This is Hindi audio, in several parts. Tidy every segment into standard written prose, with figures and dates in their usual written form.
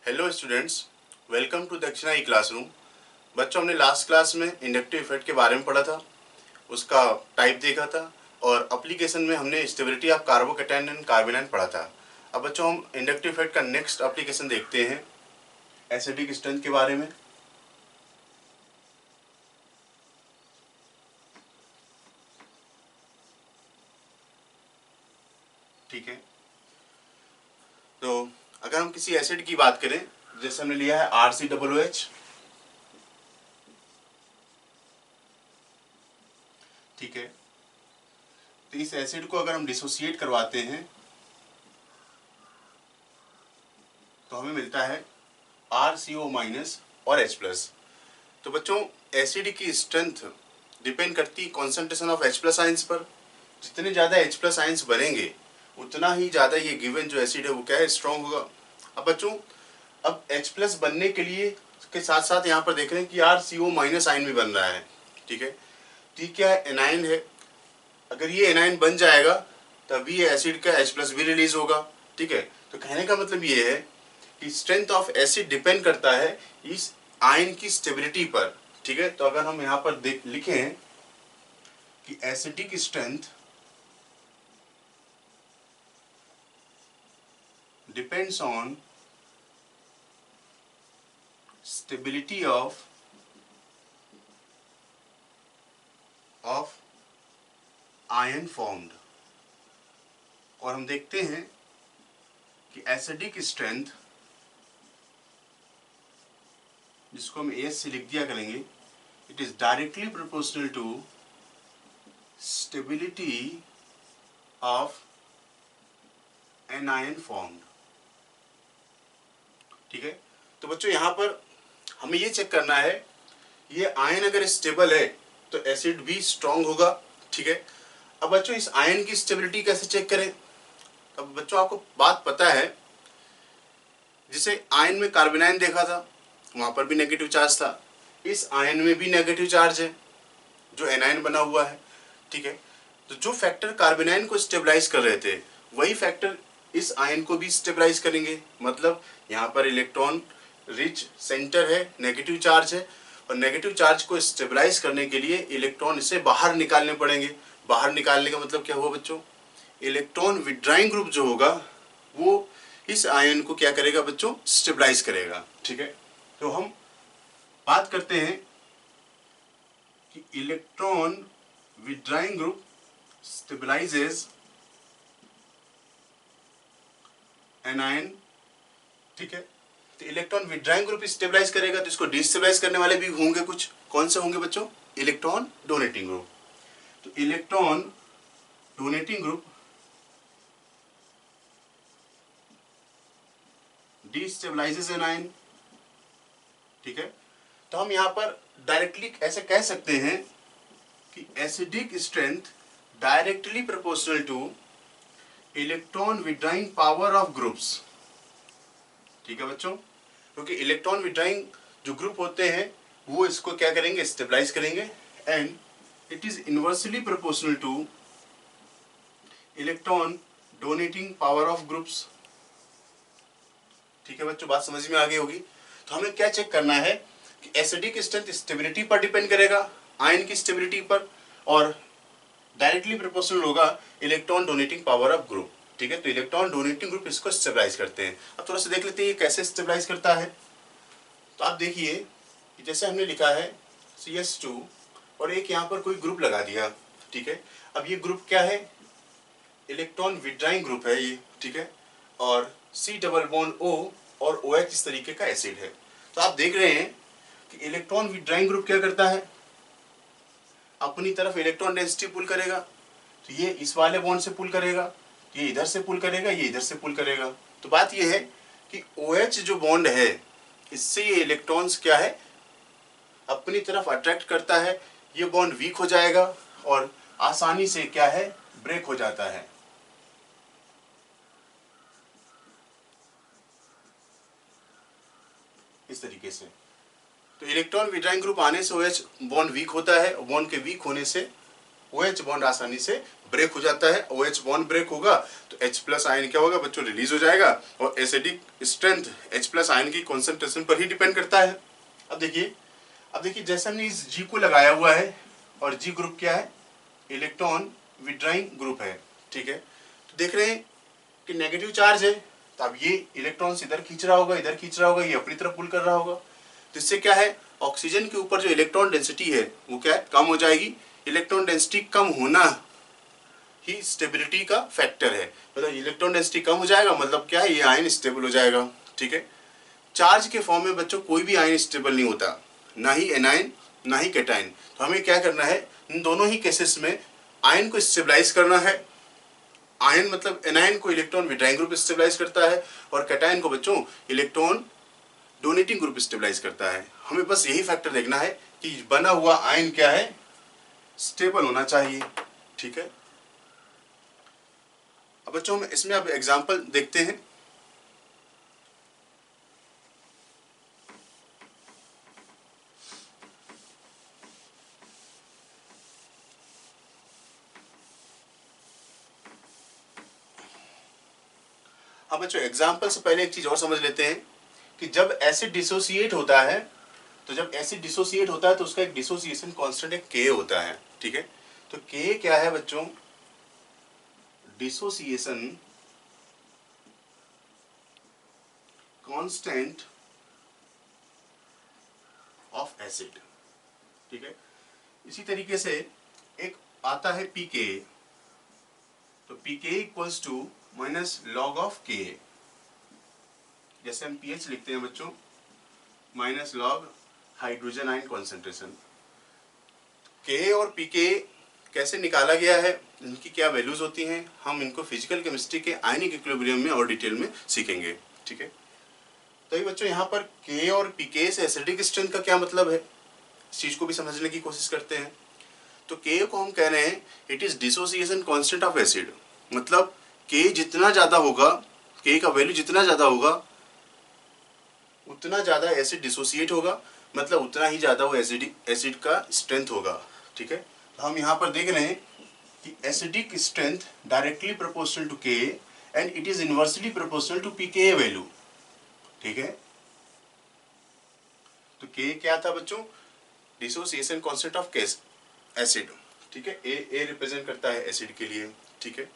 हेलो स्टूडेंट्स, वेलकम टू दक्षिणा ई क्लासरूम। बच्चों, हमने लास्ट क्लास में इंडक्टिव इफेक्ट के बारे में पढ़ा था, उसका टाइप देखा था और एप्लीकेशन में हमने स्टेबिलिटी ऑफ कार्बोकैटायन एंड कार्बेनाइन पढ़ा था। अब बच्चों हम इंडक्टिव इफेक्ट का नेक्स्ट एप्लीकेशन देखते हैं एसिडिक स्ट्रेंथ के बारे में। ठीक है, तो अगर हम किसी एसिड की बात करें, जैसे हमने लिया है RCOOH, ठीक है, तो इस एसिड को अगर हम डिसोसिएट करवाते हैं तो हमें मिलता है RCO- और H+। तो बच्चों, एसिड की स्ट्रेंथ डिपेंड करती है कॉन्सेंट्रेशन ऑफ H+ आयंस पर। जितने ज़्यादा H+ आयंस बनेंगे उतना ही ज़्यादा ये गिवन जो एसिड है वो क्या है, स्ट्रॉन्ग होगा। अब बच्चों, अब H+ बनने के लिए के साथ साथ यहाँ पर देख रहे हैं कि RCO- आयन भी बन रहा है। ठीक है, तो ये क्या है, एनायन है। अगर ये एनायन बन जाएगा तभी ये एसिड का H+ भी रिलीज होगा। ठीक है, तो कहने का मतलब ये है कि स्ट्रेंथ ऑफ एसिड डिपेंड करता है इस आयन की स्टेबिलिटी पर। ठीक है, तो अगर हम यहाँ पर लिखें कि acidic strength depends on stability of ion formed, और हम देखते हैं कि एसिडिक स्ट्रेंथ, जिसको हम एस से लिख दिया करेंगे, it is directly proportional to stability of anion formed. ठीक है, तो बच्चों यहाँ पर हमें ये चेक करना है, ये आयन अगर स्टेबल है तो एसिड भी स्ट्रांग होगा। ठीक है, अब बच्चों इस आयन की स्टेबिलिटी कैसे चेक करें। अब बच्चों आपको बात पता है, जिसे आयन में कार्बेनाइन देखा था वहां पर भी नेगेटिव चार्ज था, इस आयन में भी नेगेटिव चार्ज है जो एनायन बना हुआ है। ठीक है, तो जो फैक्टर कार्बेनाइन को स्टेबलाइज कर रहे थे वही फैक्टर इस आयन को भी स्टेबलाइज करेंगे। मतलब यहाँ पर इलेक्ट्रॉन रिच सेंटर है, नेगेटिव चार्ज है, और नेगेटिव चार्ज को स्टेबलाइज करने के लिए इलेक्ट्रॉन इसे बाहर निकालने पड़ेंगे। बाहर निकालने का मतलब क्या हुआ बच्चों, इलेक्ट्रॉन विड्राइंग ग्रुप जो होगा वो इस आयन को क्या करेगा बच्चों, स्टेबलाइज करेगा। ठीक है, तो हम बात करते हैं कि electron withdrawing group stabilises an ion. ठीक है, तो इलेक्ट्रॉन विड्राइंग ग्रुप स्टेबलाइज करेगा, तो इसको डिस्टेबलाइज करने वाले भी होंगे कुछ। कौन से होंगे बच्चों, इलेक्ट्रॉन डोनेटिंग ग्रुप। तो electron donating group destabilises an ion. ठीक है, तो हम यहाँ पर डायरेक्टली ऐसे कह सकते हैं कि acidic strength directly proportional two electron withdrawing power of groups. ठीक है बच्चों, क्योंकि इलेक्ट्रॉन विड्राइंग जो ग्रुप होते हैं वो इसको क्या करेंगे, स्टेबलाइज करेंगे, and it is inversely proportional two electron donating power of groups. ठीक है बच्चों, बात समझ में आ गई होगी। तो हमें क्या चेक करना है कि एसिडिक स्ट्रेंथ स्टेबिलिटी पर डिपेंड करेगा, आयन की स्टेबिलिटी पर, और डायरेक्टली प्रोपोर्शनल होगा electron donating power of group. ठीक है, तो इलेक्ट्रॉन डोनेटिंग ग्रुप इसको स्टेबलाइज करते हैं। अब थोड़ा सा देख लेते हैं ये कैसे स्टेबलाइज करता है। तो आप देखिए कि जैसे हमने लिखा है CH2 और एक यहाँ पर कोई ग्रुप लगा दिया। ठीक है, अब ये ग्रुप क्या है, इलेक्ट्रॉन विड्राइंग ग्रुप है ये। ठीक है, और C+O और OH इस तरीके का एसिड है। तो आप देख रहे हैं कि इलेक्ट्रॉन विड्राइंग ग्रुप क्या करता है, अपनी तरफ इलेक्ट्रॉन डेंसिटी पुल करेगा। तो ये इस वाले बॉन्ड से पुल करेगा, ये इधर से पुल करेगा, ये इधर से पुल करेगा। तो बात ये है कि OH जो बॉन्ड है इससे ये इलेक्ट्रॉन्स क्या है, अपनी तरफ अट्रैक्ट करता है। ये बॉन्ड वीक हो जाएगा और आसानी से क्या है, ब्रेक हो जाता है। इस तरीके से तो इलेक्ट्रॉन विड्राइंग ग्रुप आने से OH बॉन्ड वीक होता है, बॉन्ड के वीक होने से OH बॉन्ड आसानी से ब्रेक हो जाता है, OH बॉन्ड ब्रेक होगा तो H प्लस आयन क्या होगा बच्चों, रिलीज हो जाएगा। और acidic strength H plus ion की कॉन्सेंट्रेशन पर ही डिपेंड करता है। अब देखिए जैसे हमने इस G को लगाया हुआ है और G ग्रुप क्या है, इलेक्ट्रॉन विड्राइंग ग्रुप है, ठीक है। तो देख रहे हैं कि नेगेटिव चार्ज है, तो अब ये इलेक्ट्रॉन इधर खींच रहा होगा, इधर खींच रहा होगा, ये अपनी तरफ पुल कर रहा होगा। तो इससे क्या है, ऑक्सीजन के ऊपर जो इलेक्ट्रॉन डेंसिटी है वो क्या है, कम हो जाएगी। इलेक्ट्रॉन डेंसिटी कम होना ही स्टेबिलिटी का फैक्टर है, मतलब इलेक्ट्रॉन डेंसिटी कम हो जाएगा मतलब क्या है, ये आयन स्टेबल हो जाएगा, ठीक है। चार्ज के फॉर्म में बच्चों कोई भी आयन स्टेबल नहीं होता, ना ही एनायन ना ही कैटायन। तो हमें क्या करना है, इन दोनों ही केसेस में आयन को स्टेबलाइज करना है। आयन मतलब एनायन को इलेक्ट्रॉन विड्राइंग ग्रुप स्टेबलाइज करता है और कैटायन को बच्चों इलेक्ट्रॉन डोनेटिंग ग्रुप स्टेबलाइज करता है। हमें बस यही फैक्टर देखना है कि बना हुआ आयन क्या है, स्टेबल होना चाहिए, ठीक है। अब बच्चों हम इसमें अब एग्जांपल देखते हैं। अब बच्चों एग्जांपल से पहले एक चीज और समझ लेते हैं कि जब एसिड डिसोसिएट होता है, तो उसका एक डिसोसिएशन कांस्टेंट एक K होता है, ठीक है। तो K क्या है बच्चों, डिसोसिएशन कांस्टेंट ऑफ एसिड, ठीक है। इसी तरीके से एक आता है pK, तो pK equals to minus log of K, जैसे हम pH लिखते हैं बच्चों, minus log hydrogen ion concentration. K और pK कैसे निकाला गया है, इनकी क्या वैल्यूज होती हैं, हम इनको फिजिकल केमिस्ट्री के आयनिक इक्विलिब्रियम में और डिटेल में सीखेंगे, ठीक है। तो ये बच्चों यहाँ पर K और pK से एसिडिक स्ट्रेंथ का क्या मतलब है, इस चीज को भी समझने की कोशिश करते हैं। तो K को हम कह रहे हैं it is dissociation constant of acid, मतलब K जितना ज्यादा होगा, K का वैल्यू जितना ज्यादा होगा उतना ज्यादा एसिड डिसोसिएट होगा, मतलब उतना ही ज्यादा वो एसिड का स्ट्रेंथ होगा, ठीक है। तो हम यहाँ पर देख रहे हैं कि acidic strength directly proportional to K and it is inversely proportional to pK value, ठीक है। तो K क्या था बच्चों, डिसोसिएशन कांस्टेंट ऑफ एसिड, ठीक है। ए रिप्रेजेंट करता है एसिड के लिए, ठीक है।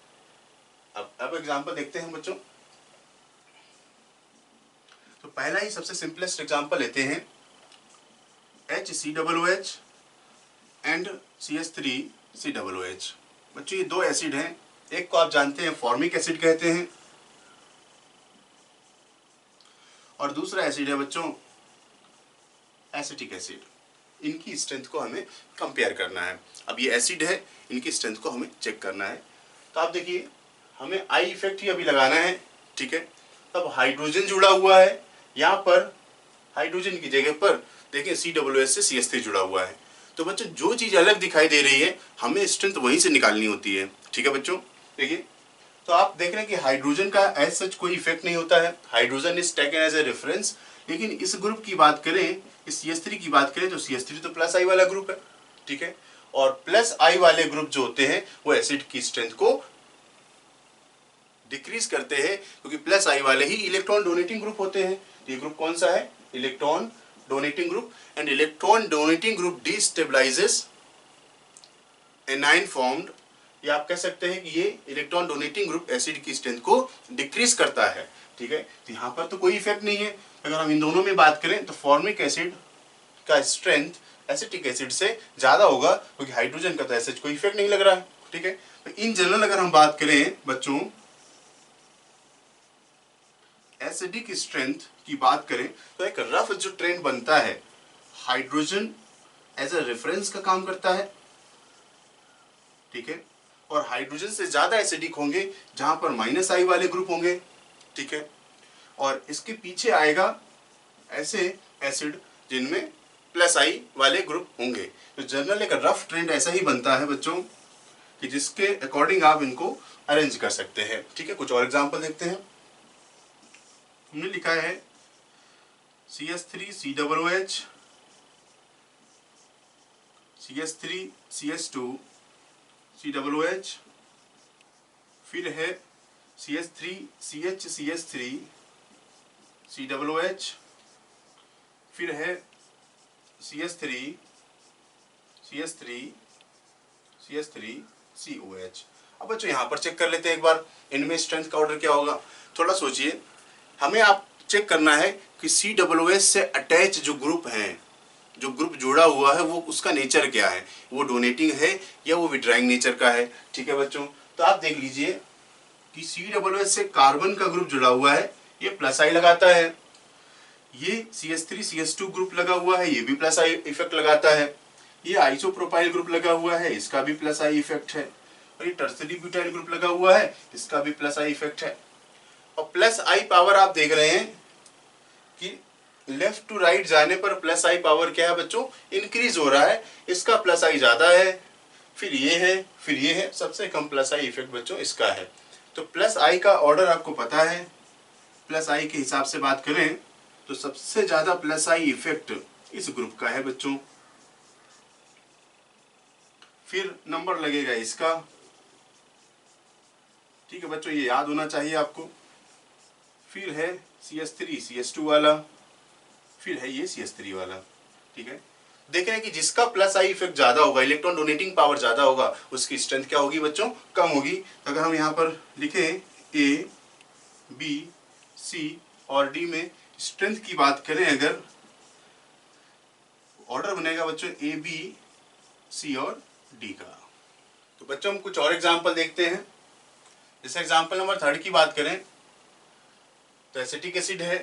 अब एग्जांपल देखते हैं बच्चों। तो पहला ही सबसे सिंपलेस्ट एग्जांपल लेते हैं, HCOOH एंड CH3COOH। बच्चों ये दो एसिड हैं, एक को आप जानते हैं फॉर्मिक एसिड कहते हैं और दूसरा एसिड है बच्चों एसिटिक एसिड। इनकी स्ट्रेंथ को हमें कंपेयर करना है। अब ये एसिड है, इनकी स्ट्रेंथ को हमें चेक करना है। तो आप देखिए हमें आई इफेक्ट ही अभी लगाना है, ठीक है। तब हाइड्रोजन जुड़ा हुआ है, यहाँ पर हाइड्रोजन की जगह पर देखिए COOH से CH3 जुड़ा हुआ है। तो बच्चों जो चीज अलग दिखाई दे रही है हमें स्ट्रेंथ वहीं से निकालनी होती है, ठीक है बच्चों। देखिए तो आप देख रहे हैं कि हाइड्रोजन का एज सच कोई इफेक्ट नहीं होता है, hydrogen is taken as a reference. लेकिन इस ग्रुप की बात करें, इस CH3 की बात करें तो CH3 तो प्लस आई वाला ग्रुप है, ठीक है। और प्लस आई वाले ग्रुप जो होते हैं वो एसिड की स्ट्रेंथ को डिक्रीज करते हैं, क्योंकि प्लस आई वाले ही इलेक्ट्रॉन डोनेटिंग ग्रुप होते हैं। ये ग्रुप कौन सा है, electron donating group, and electron donating group destabilises anion formed, या आप कह सकते हैं कि ये इलेक्ट्रॉन डोनेटिंग ग्रुप एसिड की स्ट्रेंथ को डिक्रीज करता है, ठीक है। तो यहाँ पर तो कोई इफेक्ट नहीं है। अगर हम इन दोनों में बात करें तो फॉर्मिक एसिड का स्ट्रेंथ एसिटिक एसिड से ज्यादा होगा, क्योंकि हाइड्रोजन का तो ऐसा कोई इफेक्ट नहीं लग रहा है, ठीक है। तो इन जनरल अगर हम बात करें बच्चों एसिडिक स्ट्रेंथ की बात करें तो एक रफ जो ट्रेंड बनता है, हाइड्रोजन एज ए रेफरेंस का काम करता है, ठीक है। और हाइड्रोजन से ज्यादा एसिडिक होंगे जहां पर माइनस आई वाले ग्रुप होंगे, ठीक है। और इसके पीछे आएगा ऐसे एसिड जिनमें प्लस आई वाले ग्रुप होंगे। तो जनरल एक रफ ट्रेंड ऐसा ही बनता है बच्चों कि जिसके अकॉर्डिंग आप इनको अरेंज कर सकते हैं, ठीक है। कुछ और एग्जांपल देखते हैं। हमने लिखा है CH3COOH, CH3CH2COOH फिर है CH3 CH CH3 COOH, फिर है CH3 CH3 CH3 COH। अब बच्चों यहाँ पर चेक कर लेते हैं एक बार इनमें स्ट्रेंथ का ऑर्डर क्या होगा। थोड़ा सोचिए, हमें आप चेक करना है कि COOH से अटैच जो ग्रुप हैं, जो ग्रुप जुड़ा हुआ है, वो उसका नेचर क्या है, वो डोनेटिंग है या वो विड्राइंग नेचर का है। ठीक है बच्चों, तो आप देख लीजिए कि COOH से कार्बन का ग्रुप जुड़ा हुआ है, ये प्लस आई लगाता है। ये CH3 CH2 ग्रुप लगा हुआ है, ये भी प्लस आई इफेक्ट लगाता है। ये आइसोप्रोपाइल ग्रुप लगा हुआ है, इसका भी प्लस आई इफेक्ट है। और ये टर्सरी ब्यूटाइल ग्रुप लगा हुआ है, इसका भी प्लस आई इफेक्ट है। और प्लस आई पावर आप देख रहे हैं कि लेफ्ट टू राइट जाने पर प्लस आई पावर क्या है बच्चों, इंक्रीज हो रहा है। इसका प्लस आई ज्यादा है, फिर ये है, फिर ये है। सबसे कम प्लस आई इफेक्ट बच्चों इसका है। तो प्लस आई का ऑर्डर आपको पता है। प्लस आई के हिसाब से बात करें तो सबसे ज्यादा प्लस आई इफेक्ट इस ग्रुप का है बच्चों। फिर नंबर लगेगा इसका। ठीक है बच्चों, ये याद होना चाहिए आपको। फिर है CH3 CH2 वाला, फिर है ये CH3 वाला। ठीक है, देख रहे हैं कि जिसका प्लस आई इफेक्ट ज्यादा होगा, इलेक्ट्रॉन डोनेटिंग पावर ज्यादा होगा, उसकी स्ट्रेंथ क्या होगी बच्चों, कम होगी। अगर हम यहाँ पर लिखें A, B, C और D में स्ट्रेंथ की बात करें, अगर ऑर्डर बनेगा बच्चों A, B, C और D का। तो बच्चों हम कुछ और एग्जाम्पल देखते हैं। जैसे एग्जाम्पल नंबर 3 की बात करें तो एसिटिक एसिड है,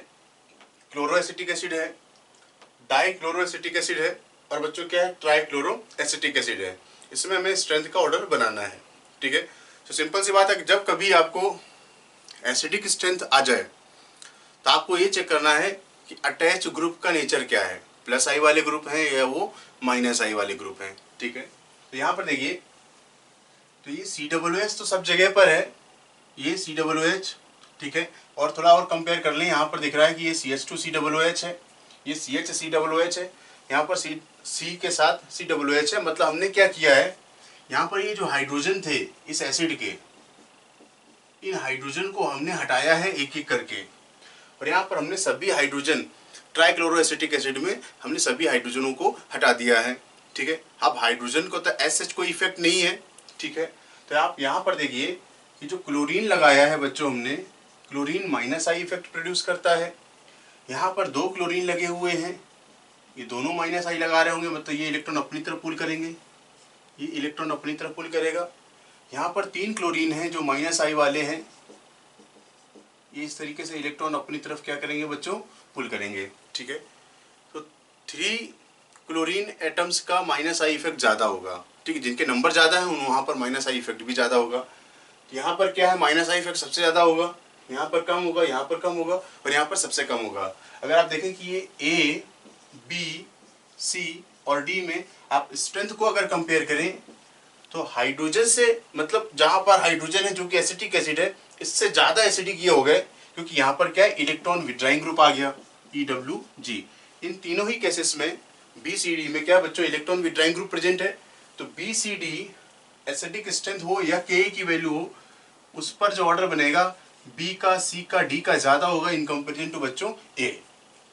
क्लोरोएसिटिक एसिड है, डाइक्लोरोएसिटिक एसिड है और बच्चों क्या है, ट्राइक्लोरो एसिटिक एसिड है। इसमें हमें स्ट्रेंथ का ऑर्डर बनाना है। ठीक है, तो सिंपल सी बात है कि जब कभी आपको एसिडिक स्ट्रेंथ आ जाए तो आपको ये चेक करना है कि अटैच ग्रुप का नेचर क्या है, प्लस आई वाले ग्रुप हैं या वो माइनस आई वाले ग्रुप हैं। ठीक है, तो यहाँ पर देखिए, तो ये COOH तो सब जगह पर है, ये COOH। ठीक है, और थोड़ा और कंपेयर कर लें, यहाँ पर दिख रहा है कि ये CH2 COOH है, ये CH COOH है, यहाँ पर C के साथ COOH है। मतलब हमने क्या किया है, यहाँ पर ये जो हाइड्रोजन थे इस एसिड के, इन हाइड्रोजन को हमने हटाया है एक एक करके। और यहाँ पर हमने सभी हाइड्रोजन, ट्राइक्लोरोएसिटिक एसिड में हमने सभी हाइड्रोजनों को हटा दिया है। ठीक है, अब हाइड्रोजन को तो एसएच कोई इफेक्ट नहीं है। ठीक है, तो आप यहाँ पर देखिए कि जो क्लोरीन लगाया है बच्चों हमने, chlorine minus I effect produce करता है। यहाँ पर 2 क्लोरीन लगे हुए हैं, ये दोनों माइनस आई लगा रहे होंगे, मतलब ये इलेक्ट्रॉन अपनी तरफ पुल करेंगे, ये इलेक्ट्रॉन अपनी तरफ पुल करेगा। यहाँ पर 3 क्लोरीन हैं जो माइनस आई वाले हैं, ये इस तरीके से इलेक्ट्रॉन अपनी तरफ क्या करेंगे बच्चों, पुल करेंगे। ठीक है, तो 3 क्लोरीन एटम्स का माइनस आई इफेक्ट ज़्यादा होगा। ठीक है, जिनके नंबर ज़्यादा हैं वहाँ पर माइनस आई इफेक्ट भी ज़्यादा होगा। यहाँ पर क्या है, माइनस आई इफेक्ट सबसे ज़्यादा होगा, यहाँ पर कम होगा, यहाँ पर कम होगा और यहाँ पर सबसे कम होगा। अगर आप देखें कि ये A, B, C और D में आप स्ट्रेंथ को अगर कंपेयर करें तो हाइड्रोजन से, मतलब जहाँ पर हाइड्रोजन है जो कि एसिटिक एसिड है, इससे ज़्यादा एसिडिक ये हो गए, क्योंकि यहाँ पर क्या है, इलेक्ट्रॉन विड्राइंग ग्रुप आ गया EWG। इन तीनों ही केसेस में BCD में क्या बच्चों, इलेक्ट्रॉन विड्राइंग ग्रुप प्रेजेंट है। तो BCD एसिडिक स्ट्रेंथ हो या Ka की वैल्यू हो, उस पर जो ऑर्डर बनेगा B का, C का, D का ज़्यादा होगा इन कंपेरिजन टू बच्चों A।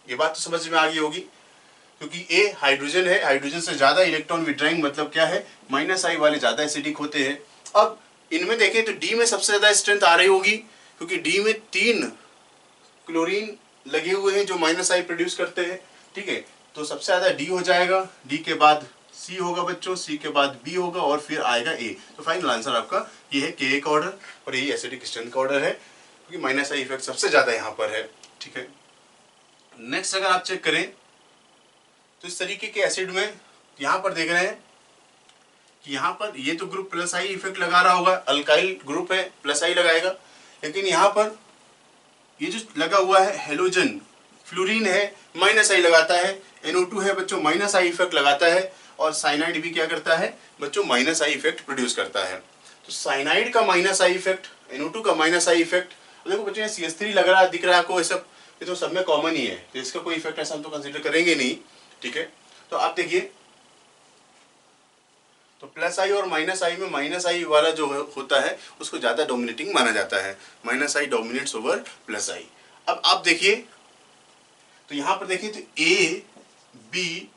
ये बात तो समझ में आ गई होगी, क्योंकि A हाइड्रोजन है, हाइड्रोजन से ज़्यादा इलेक्ट्रॉन विड्राइंग, मतलब क्या है, माइनस आई वाले ज़्यादा एसिडिक होते हैं। अब इनमें देखें तो D में सबसे ज़्यादा स्ट्रेंथ आ रही होगी, क्योंकि D में 3 क्लोरीन लगे हुए हैं जो माइनस आई प्रोड्यूस करते हैं। ठीक है, तो सबसे ज़्यादा D हो जाएगा, D के बाद C होगा बच्चों, C के बाद B होगा और फिर आएगा A। तो फाइनल आंसर आपका ये है Ka का ऑर्डर और ये एसिडिक स्ट्रेंथ का ऑर्डर है, क्योंकि माइनस आई इफेक्ट सबसे ज़्यादा यहाँ पर है। ठीक है, नेक्स्ट अगर आप चेक करें तो इस तरीके के एसिड में यहाँ पर देख रहे हैं कि यहाँ पर ये तो ग्रुप प्लस आई इफेक्ट लगा रहा होगा, अल्काइल ग्रुप है, प्लस आई लगाएगा। लेकिन यहाँ पर ये जो लगा हुआ है हेलोजन, फ्लोरीन है, माइनस आई लगाता है। NO2 है बच्चों, माइनस आई इफेक्ट लगाता है। और साइनाइड भी क्या करता है बच्चों, माइनस आई इफेक्ट प्रोड्यूस करता है। तो साइनाइड का माइनस आई इफेक्ट, NO2 का माइनस आई इफेक्ट। देखो बच्चों, CH3 लग रहा है, दिख रहा है आपको, ये तो सब में कॉमन ही है, तो इसका कोई इफेक्ट ऐसा हम तो कंसिडर करेंगे नहीं। ठीक है, तो आप देखिए तो प्लस आई और माइनस आई में माइनस आई वाला जो होता है उसको ज़्यादा डोमिनेटिंग माना जाता है, माइनस आई डोमिनेट्स ओवर प्लस आई। अब आप देखिए तो यहाँ पर देखिए तो ए बी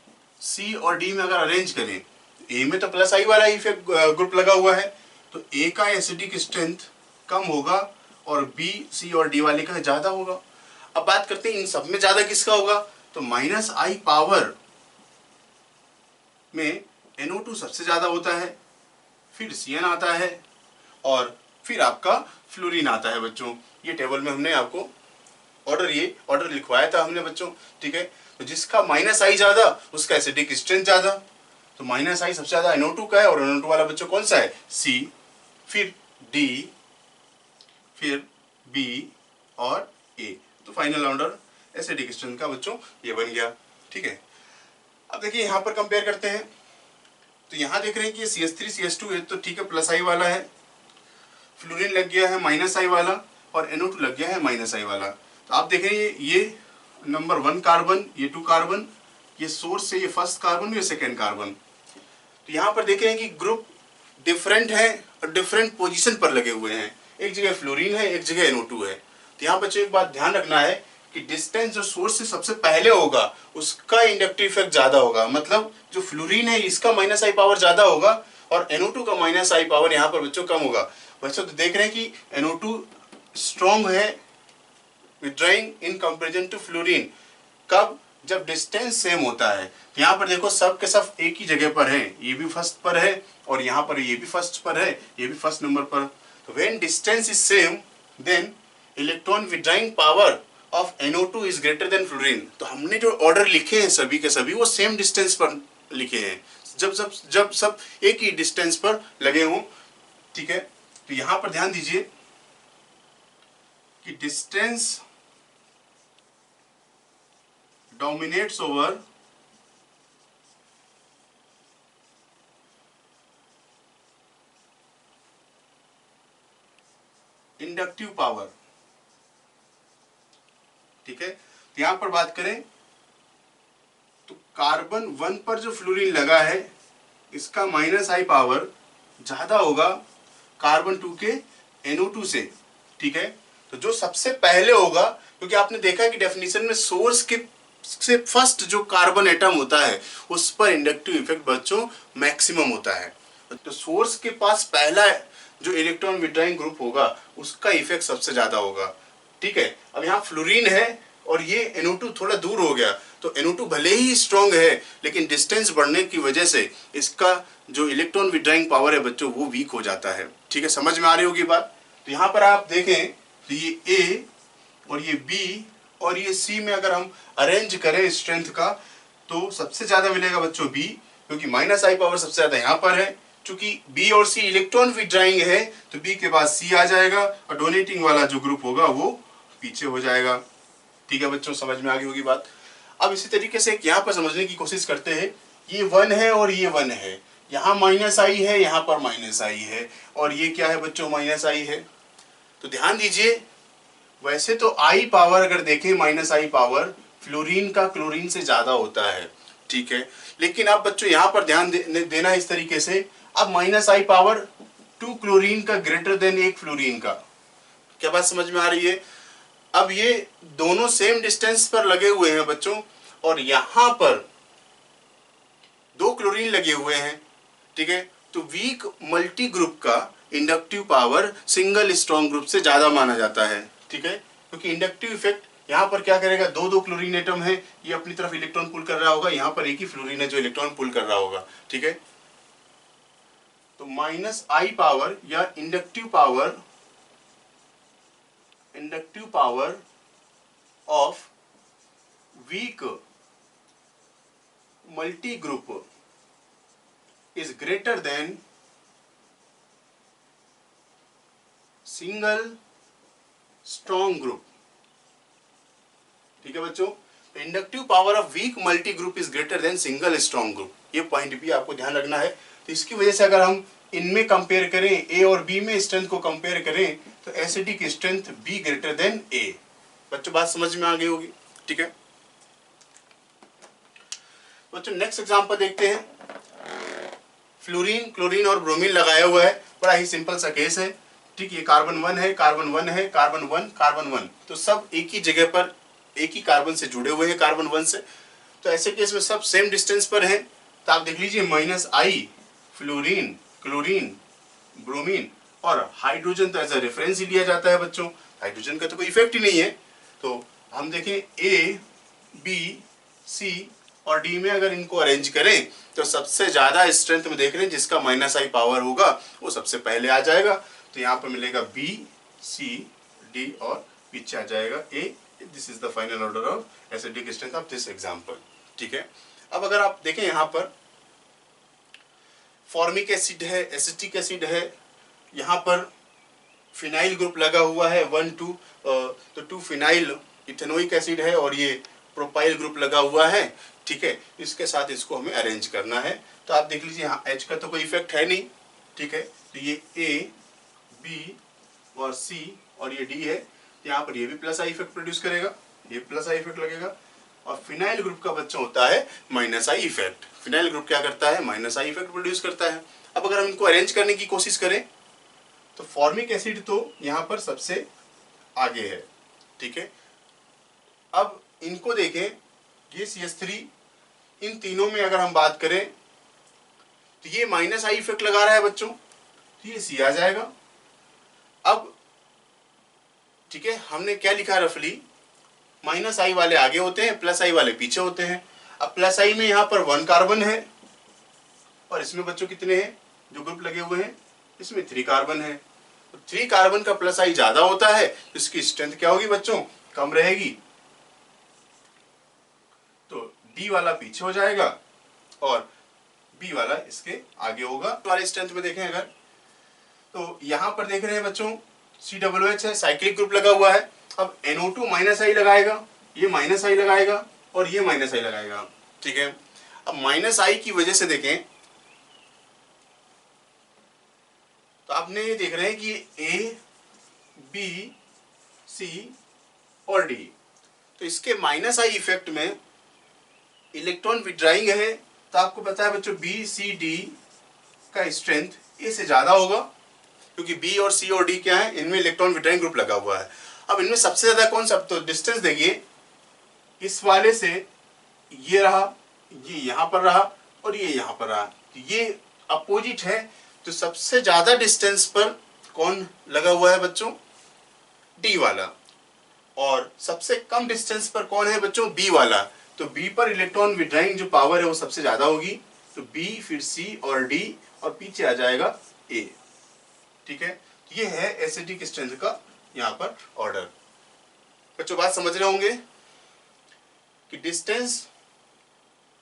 सी और डी में अगर अरेंज करें, ए में तो प्लस आई वाला इफेक्ट ग्रुप लगा हुआ है, तो ए का एसिडिक स्ट्रेंथ कम होगा और बी सी और डी वाले का ज़्यादा होगा। अब बात करते हैं इन सब में ज़्यादा किसका होगा, तो माइनस आई पावर में NO2 सबसे ज़्यादा होता है, फिर CN आता है और फिर आपका फ्लोरीन आता है बच्चों। ये टेबल में हमने आपको ऑर्डर लिखवाया था हमने बच्चों, ठीक है। तो जिसका माइनस आई ज़्यादा उसका एसिडिक स्ट्रेंथ ज़्यादा, तो माइनस आई सबसे ज़्यादा NO2 का है और NO2 वाला बच्चों कौन सा है, C, फिर D, फिर B और A। तो फाइनल ऑर्डर एसिडिक स्ट्रेंथ का बच्चों ये बन गया, ठीक है। अब देखिए यहाँ पर कंपेयर करते हैं, तो यहाँ देख रहे हैं कि ये CH3 CH2 है, तो ठीक है प्लस आई वाला है, फ्लोरीन लग गया है माइनस आई वाला और NO2 लग गया है माइनस आई वाला। तो आप देख रहे हैं ये नंबर 1 कार्बन, ये 2 कार्बन, ये सोर्स से ये फर्स्ट कार्बन, ये सेकेंड कार्बन। तो यहाँ पर देख रहे हैं कि ग्रुप डिफरेंट है और डिफरेंट पोजीशन पर लगे हुए हैं, एक जगह फ्लोरीन है एक जगह NO2 है। तो यहाँ बच्चों एक बात ध्यान रखना है कि डिस्टेंस जो सोर्स से सबसे पहले होगा उसका इंडक्टिव इफेक्ट ज्यादा होगा, मतलब जो फ्लोरीन है इसका माइनस आई पावर ज्यादा होगा और NO2 का माइनस आई पावर यहाँ पर बच्चों कम होगा। बच्चों तो देख रहे हैं कि NO2 स्ट्रॉन्ग है withdrawing in comparison to fluorine, कब, जब डिस्टेंस सेम होता है। यहाँ पर देखो सब के सब एक ही जगह पर है, ये भी फर्स्ट पर है और यहाँ पर ये भी फर्स्ट पर है, ये भी फर्स्ट नंबर पर। तो when distance is same then electron withdrawing power of NO2 is greater than fluorine. तो हमने जो ऑर्डर लिखे हैं सभी के सभी वो सेम डिस्टेंस पर लिखे हैं, जब सब एक ही डिस्टेंस पर लगे हों, ठीक है। तो यहाँ पर ध्यान दीजिए कि distance dominates over inductive power, ठीक है। तो यहां पर बात करें तो कार्बन 1 पर जो फ्लोरीन लगा है इसका माइनस आई पावर ज्यादा होगा कार्बन 2 के NO2 से, ठीक है। तो जो सबसे पहले होगा, क्योंकि आपने देखा है कि डेफिनेशन में सोर्स के से फर्स्ट जो कार्बन एटम होता है उस पर इंडक्टिव इफेक्ट बच्चों मैक्सिमम होता है। तो सोर्स के पास पहला जो इलेक्ट्रॉन विड्रॉइंग ग्रुप होगा उसका इफेक्ट सबसे ज्यादा होगा, ठीक है। अब यहाँ फ्लोरीन है और ये NO2 थोड़ा दूर हो गया, तो NO2 भले ही स्ट्रॉन्ग है लेकिन डिस्टेंस बढ़ने की वजह से इसका जो इलेक्ट्रॉन विड्रॉइंग पावर है बच्चों वो वीक हो जाता है, ठीक है। समझ में आ रही होगी बात। तो यहाँ पर आप देखें तो ये A और ये B और ये C में अगर हम अरेंज करें स्ट्रेंथ का तो सबसे ज्यादा मिलेगा बच्चों B, क्योंकि माइनस आई पावर सबसे ज्यादा यहाँ पर है। चूंकि B और C इलेक्ट्रॉन विड्रॉइंग है तो B के बाद C आ जाएगा और डोनेटिंग वाला जो ग्रुप होगा वो पीछे हो जाएगा, ठीक है बच्चों। समझ में आ गई होगी बात। अब इसी तरीके से यहाँ पर समझने की कोशिश करते हैं, ये 1 है और ये 1 है, यहाँ माइनस आई है यहाँ पर माइनस आई है और ये क्या है बच्चों माइनस आई है। तो ध्यान दीजिए वैसे तो आई पावर अगर देखें माइनस आई पावर फ्लोरीन का क्लोरीन से ज्यादा होता है, ठीक है। लेकिन अब बच्चों यहाँ पर ध्यान देना इस तरीके से, अब माइनस आई पावर 2 क्लोरीन का ग्रेटर देन 1 फ्लोरीन का, क्या बात समझ में आ रही है। अब ये दोनों सेम डिस्टेंस पर लगे हुए हैं बच्चों और यहाँ पर 2 क्लोरीन लगे हुए हैं, ठीक है। तो वीक मल्टी ग्रुप का inductive power single strong group से ज्यादा माना जाता है, ठीक है। क्योंकि इंडक्टिव इफेक्ट यहाँ पर क्या करेगा, 2 क्लोरीन एटम है, ये अपनी तरफ इलेक्ट्रॉन पुल कर रहा होगा, यहाँ पर एक ही फ्लोरीन है जो इलेक्ट्रॉन पुल कर रहा होगा, ठीक है। तो माइनस आई पावर या inductive power of weak multi group is greater than single strong group, ठीक है बच्चों। Inductive power of weak multi group is greater than single strong group, ये पॉइंट भी आपको ध्यान रखना है। तो इसकी वजह से अगर हम इनमें कंपेयर करें ए और बी में स्ट्रेंथ को कंपेयर करें तो acidic strength B greater than A. बच्चों बात समझ में आ गई होगी, ठीक है बच्चों। नेक्स्ट एग्जांपल देखते हैं। फ्लोरीन, क्लोरीन और ब्रोमीन लगाया हुआ है, बड़ा ही सिंपल सा केस है। ठीक, ये कार्बन 1 है, कार्बन 1 है, कार्बन 1, कार्बन 1, तो सब एक ही जगह पर एक ही कार्बन से जुड़े हुए हैं, कार्बन 1 से। तो ऐसे केस में सब सेम डिस्टेंस पर हैं। तो आप देख लीजिए -I फ्लोरीन, क्लोरीन, ब्रोमीन और हाइड्रोजन तो एज अ रेफरेंस ही लिया जाता है बच्चों, हाइड्रोजन का तो कोई इफेक्ट ही नहीं है। तो हम देखें A, B, C और D में अगर इनको अरेंज करें तो सबसे ज्यादा स्ट्रेंथ में देख रहे हैं जिसका -I पावर होगा वो सबसे पहले आ जाएगा। तो यहाँ पर मिलेगा B, C, D और पीछे आ जाएगा A। This is the final order of acidic strength of this example. ठीक है, अब अगर आप देखें यहाँ पर फॉर्मिक एसिड है, एसिटिक एसिड है, यहाँ पर फिनाइल ग्रुप लगा हुआ है 1, 2, तो 2 फिनाइल इथेनोइक एसिड है और ये प्रोपाइल ग्रुप लगा हुआ है। ठीक है, इसके साथ इसको हमें अरेंज करना है। तो आप देख लीजिए यहाँ H का तो कोई इफेक्ट है नहीं। ठीक है, तो ये A, B और C और ये D है, तो यहाँ पर ये भी +I इफेक्ट प्रोड्यूस करेगा, ये +I इफेक्ट लगेगा। और फिनाइल ग्रुप का बच्चा होता है -I इफेक्ट। फिनाइल ग्रुप क्या करता है, -I इफेक्ट प्रोड्यूस करता है। अब अगर हम इनको अरेंज करने की कोशिश करें तो फॉर्मिक एसिड तो यहाँ पर सबसे आगे है। ठीक है, अब इनको देखें, ये CH3, इन तीनों में अगर हम बात करें तो ये -I इफेक्ट लगा रहा है बच्चों, तो ये C आ जाएगा। अब ठीक है, हमने क्या लिखा रफली, -I वाले आगे होते हैं, +I वाले पीछे होते हैं। अब +I में यहाँ पर 1 कार्बन है और इसमें बच्चों कितने हैं जो ग्रुप लगे हुए हैं, इसमें 3 कार्बन है। तो 3 कार्बन का +I ज्यादा होता है तो इसकी स्ट्रेंथ क्या होगी बच्चों, कम रहेगी। तो D वाला पीछे हो जाएगा और B वाला इसके आगे होगा। वाले स्ट्रेंथ में देखें अगर, तो यहाँ पर देख रहे हैं बच्चों COOH है, साइक्लिक ग्रुप लगा हुआ है। अब NO2 -I लगाएगा, ये -I लगाएगा और ये -I लगाएगा। ठीक है, अब -I की वजह से देखें तो आपने ये देख रहे हैं कि A, B, C और D, तो इसके -I इफेक्ट में इलेक्ट्रॉन विड्राइंग है। तो आपको पता है बच्चों B, C, D का स्ट्रेंथ A से ज्यादा होगा, क्योंकि B और C और D क्या है, इनमें इलेक्ट्रॉन विड्राइंग ग्रुप लगा हुआ है। अब इनमें सबसे ज्यादा कौन सा, तो डिस्टेंस देखिए, इस वाले से ये रहा, ये यहाँ पर रहा और ये यहाँ पर रहा, तो ये अपोजिट है। तो सबसे ज्यादा डिस्टेंस पर कौन लगा हुआ है बच्चों, D वाला। और सबसे कम डिस्टेंस पर कौन है बच्चों, B वाला। तो B पर इलेक्ट्रॉन विड्राइंग जो पावर है वो सबसे ज्यादा होगी। तो B, फिर C और D और पीछे आ जाएगा A। ठीक है, ये है एसिडिक स्ट्रेंथ का यहाँ पर ऑर्डर। बच्चों बात समझ रहे होंगे कि डिस्टेंस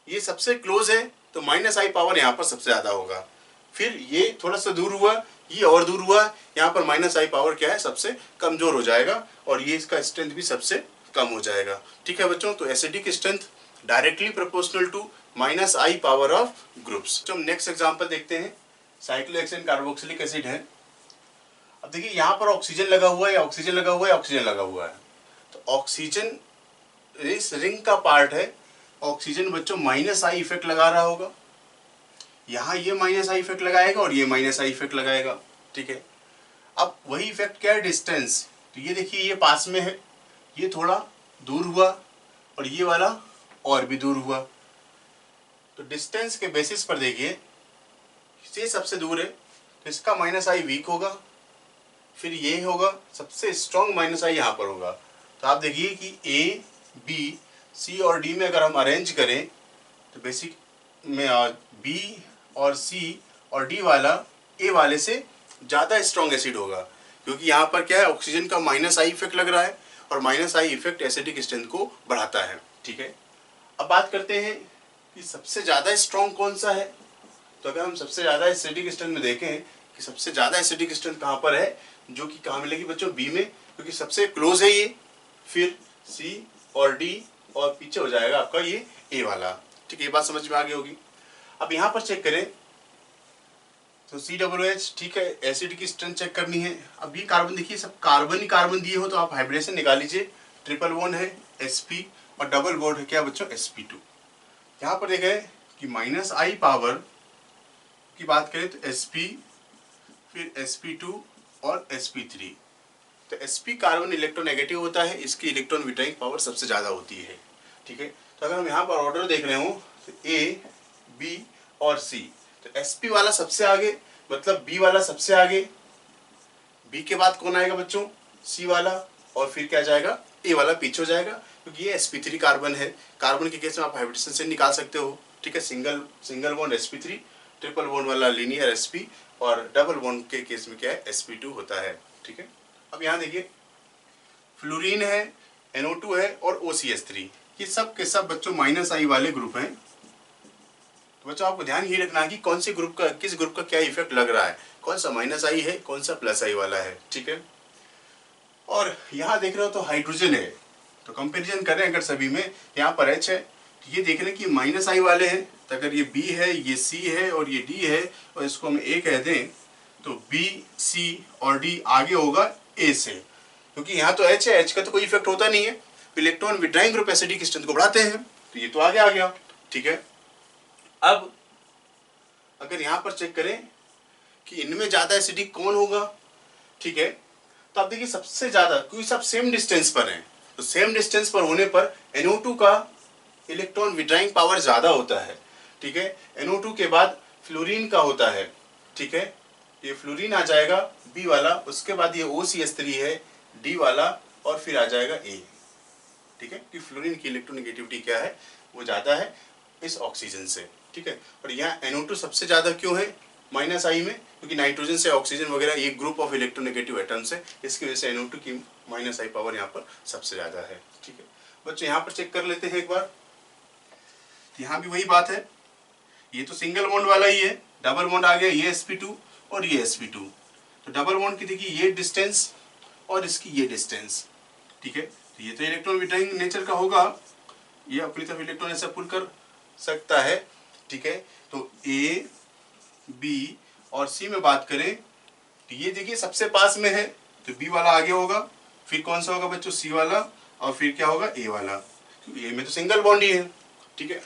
ये सबसे क्लोज है तो -I पावर यहाँ पर सबसे ज्यादा होगा। फिर ये थोड़ा सा दूर हुआ, ये और दूर हुआ, यहाँ पर -I पावर क्या है, सबसे कमजोर हो जाएगा और ये इसका स्ट्रेंथ भी सबसे कम हो जाएगा। ठीक है बच्चों, तो acidic strength directly proportional to -I power of groups. तो हम नेक्स्ट एग्जांपल देखते हैं, साइक्लोहेक्सेन कार्बोक्सिलिक एसिड है। अब देखिए यहाँ पर ऑक्सीजन लगा हुआ है, ऑक्सीजन लगा हुआ है, ऑक्सीजन लगा हुआ है। तो ऑक्सीजन इस रिंग का पार्ट है, ऑक्सीजन बच्चों -I इफेक्ट लगा रहा होगा, यहाँ ये -I इफेक्ट लगाएगा और ये -I इफेक्ट लगाएगा। ठीक है, अब वही इफेक्ट क्या है, डिस्टेंस। तो ये देखिए ये पास में है, ये थोड़ा दूर हुआ और ये वाला और भी दूर हुआ। तो डिस्टेंस के बेसिस पर देखिए, ये सबसे दूर है तो इसका -I वीक होगा, फिर ये होगा सबसे स्ट्रॉन्ग -I यहाँ पर होगा। तो आप देखिए कि A, B, C और D में अगर हम अरेंज करें तो बेसिक में B और C और D वाला A वाले से ज़्यादा स्ट्रॉन्ग एसिड होगा, क्योंकि यहाँ पर क्या है, ऑक्सीजन का -I इफेक्ट लग रहा है और -I इफेक्ट एसिडिक स्ट्रेंथ को बढ़ाता है। ठीक है, अब बात करते हैं कि सबसे ज़्यादा स्ट्रॉन्ग कौन सा है। तो अगर हम सबसे ज़्यादा एसिडिक स्ट्रेंथ में देखें कि सबसे ज़्यादा एसिडिक स्ट्रेंथ कहाँ पर है, जो कि कहाँ मिलेगी बच्चों, B में, क्योंकि सबसे क्लोज है ये, फिर C और D और पीछे हो जाएगा आपका ये A वाला। ठीक है, ये बात समझ में आ गई होगी। अब यहाँ पर चेक करें तो COOH, ठीक है, एसिड की स्ट्रेंथ चेक करनी है। अब ये कार्बन देखिए, सब कार्बन ही कार्बन दिए हो तो आप हाइब्रिडेशन निकाल लीजिए। ट्रिपल बॉन्ड है Sp और डबल बॉन्ड है क्या बच्चों, Sp2। यहाँ पर देखें कि -I पावर की बात करें तो sp, फिर sp2 और sp3। तो sp कार्बन इलेक्ट्रोनेगेटिव होता है, इसकी इलेक्ट्रॉन विड्रॉइंग पावर सबसे ज़्यादा होती है। ठीक है, तो अगर हम यहाँ पर ऑर्डर देख रहे हो तो A, B और C, तो sp वाला सबसे आगे, मतलब B वाला सबसे आगे, B के बाद कौन आएगा बच्चों, C वाला, और फिर क्या जाएगा, A वाला पीछे हो जाएगा, क्योंकि ये sp3 कार्बन है। कार्बन के केस में आप हाइब्रिडेशन से निकाल सकते हो। ठीक है, single bond sp3, triple bond वाला लीनियर sp, और डबल बॉन्ड के केस में क्या है, sp2 होता है। ठीक है, अब यहाँ देखिए फ्लोरीन है, NO2 है और OCH3, ये सब के सब बच्चों माइनस आई वाले ग्रुप हैं। तो बच्चों आपको ध्यान ये रखना है कि कौन से ग्रुप का, किस ग्रुप का क्या इफेक्ट लग रहा है, कौन सा माइनस आई है, कौन सा प्लस आई वाला है। ठीक है, और यहाँ देख रहे हो तो हाइड्रोजन है, तो कंपेरिजन करें अगर सभी में, यहाँ पर H है, तो ये देख रहे हैं कि माइनस आई वाले हैं, तो अगर ये B है, ये C है और ये D है, और इसको हम A कह दें, तो B, C और D आगे होगा A से, क्योंकि यहाँ तो H है, H का तो कोई इफेक्ट होता नहीं है, electron withdrawing group acidic strength को बढ़ाते हैं, तो ये तो आगे आ गया। ठीक है, अब अगर यहाँ पर चेक करें कि इनमें ज्यादा एसिडिक कौन होगा, ठीक है, तो आप देखिए सबसे ज्यादा, क्योंकि सब सेम डिस्टेंस पर हैं, तो सेम डिस्टेंस पर होने पर NO2 का इलेक्ट्रॉन विड्राइंग पावर ज्यादा होता है। ठीक है, NO2 के बाद फ्लोरीन का होता है। ठीक है, ये फ्लोरीन आ जाएगा B वाला, उसके बाद ये OCH3 है D वाला, और फिर आ जाएगा A। ठीक है, कि फ्लोरीन की इलेक्ट्रोनेगेटिविटी क्या है, वो ज्यादा है इस ऑक्सीजन से। ठीक है, और यहाँ NO2 सबसे ज्यादा क्यों है माइनस आई में, क्योंकि नाइट्रोजन से ऑक्सीजन वगैरह ये ग्रुप ऑफ इलेक्ट्रोनेगेटिव एटम्स है, इसकी वजह से NO2 की माइनस आई पावर यहाँ पर सबसे ज्यादा है। ठीक है बच्चों, यहाँ पर चेक कर लेते हैं एक बार, यहाँ भी वही बात है, ये तो सिंगल बॉन्ड वाला ही है, डबल बॉन्ड आ गया, ये sp2 और ये sp2, तो डबल बॉन्ड की देखिए ये डिस्टेंस और इसकी ये डिस्टेंस। ठीक है, तो ये तो इलेक्ट्रॉन विड्रॉइंग नेचर का होगा, ये अपनी तरफ इलेक्ट्रॉन ऐसा पुल कर सकता है। ठीक है, तो A, B और C में बात करें तो ये देखिए सबसे पास में है, तो B वाला आगे होगा, फिर कौन सा होगा बच्चों, C वाला, और फिर क्या होगा, A वाला, क्योंकि A में तो सिंगल बॉन्ड ही है। ठीक है,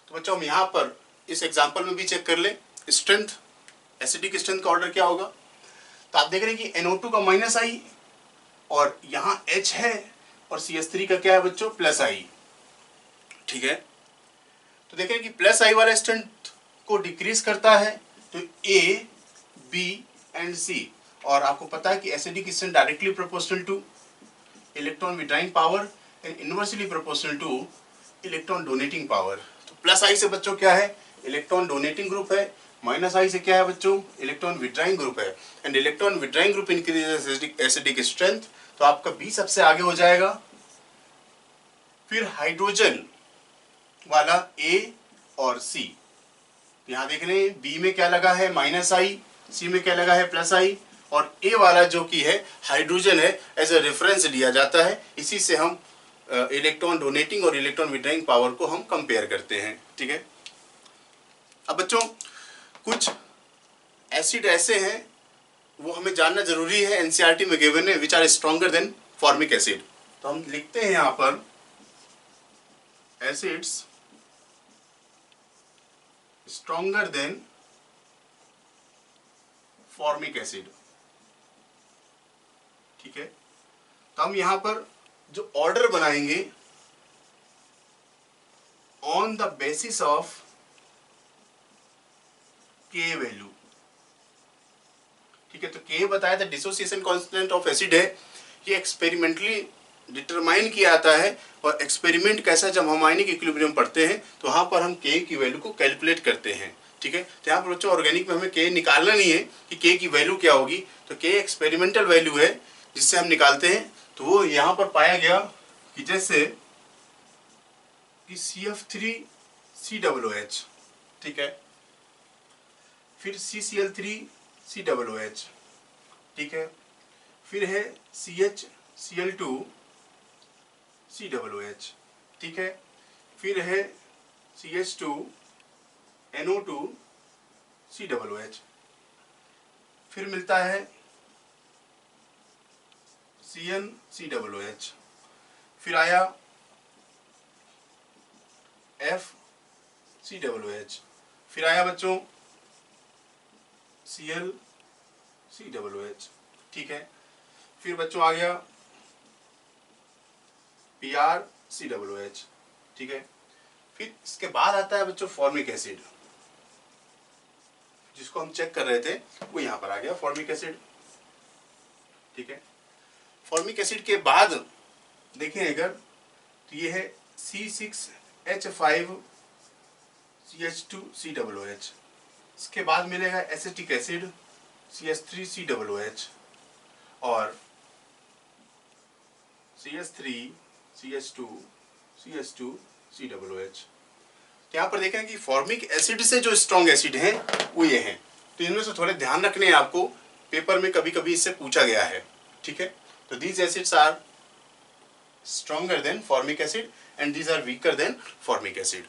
तो बच्चों हम यहाँ पर इस एग्जांपल में भी चेक कर ले, स्ट्रेंथ, एसिडिक स्ट्रेंथ का ऑर्डर क्या होगा, तो आप देख रहे हैं कि NO2 का माइनस आई, और यहाँ H है, और CH3 का क्या है बच्चों, प्लस आई। ठीक है, तो देखें कि प्लस आई वाला स्ट्रेंथ को डिक्रीज करता है, तो A, B एंड C, और आपको पता है कि acidic strength directly proportional two electron withdrawing power and inversely proportional two electron donating power. तो प्लस आई से बच्चों क्या है, इलेक्ट्रॉन डोनेटिंग ग्रुप है, माइनस आई से क्या है बच्चों, इलेक्ट्रॉन विड्राइंग ग्रुप है, and electron withdrawing group increases acidic strength, तो आपका B सबसे आगे हो जाएगा, फिर हाइड्रोजन वाला A और C। यहाँ देख रहे हैं B में क्या लगा है, माइनस आई, C में क्या लगा है, प्लस आई, और A वाला जो कि है हाइड्रोजन है, एज ए रेफरेंस लिया जाता है, इसी से हम इलेक्ट्रॉन डोनेटिंग और इलेक्ट्रॉन विड्राइंग पावर को हम कंपेयर करते हैं। ठीक है, अब बच्चों कुछ एसिड ऐसे हैं, वो हमें जानना जरूरी है, एनसीईआरटी में गिवन है, which are stronger than formic acid. तो हम लिखते हैं यहाँ पर acids stronger than formic acid. ठीक है, तो हम यहां पर जो ऑर्डर बनाएंगे on the basis of K value. ठीक है, तो के बताया था डिसोसिएशन कांस्टेंट ऑफ एसिड है, ये एक्सपेरिमेंटली डिटरमाइन किया जाता है, और एक्सपेरिमेंट कैसा, जब हम आयनिक इक्विलिब्रियम पढ़ते हैं तो वहां पर हम के की वैल्यू को कैलकुलेट करते हैं। ठीक है, तो यहाँ पर बच्चों ऑर्गेनिक में हमें के निकालना नहीं है कि के की वैल्यू क्या होगी, तो के एक्सपेरिमेंटल वैल्यू है जिससे हम निकालते हैं। तो वो यहाँ पर पाया गया कि जैसे कि CF3COOH, ठीक है, फिर CCl3COOH, ठीक है, फिर है CHCl2COOH, ठीक है, फिर है CH2 NO2COOH, फिर मिलता है CnCOOH, फिर आया FCOOH, फिर आया बच्चों ClCOOH, ठीक है। फिर बच्चों आ गया PrCOOH, ठीक है। फिर इसके बाद आता है बच्चों फॉर्मिक एसिड, जिसको हम चेक कर रहे थे, वो यहाँ पर आ गया फॉर्मिक एसिड, ठीक है। फॉर्मिक एसिड के बाद देखें अगर तो ये है C6H5CH2COOH, इसके बाद मिलेगा एसिटिक एसिड CH3COOH और CH3CH2CH2COOH। यहाँ पर देखें कि फॉर्मिक एसिड से जो स्ट्रॉन्ग एसिड हैं वो ये हैं, तो इनमें से थोड़े ध्यान रखने हैं आपको, पेपर में कभी कभी इससे पूछा गया है, ठीक है। तो these acids are stronger than formic acid and these are weaker than formic acid.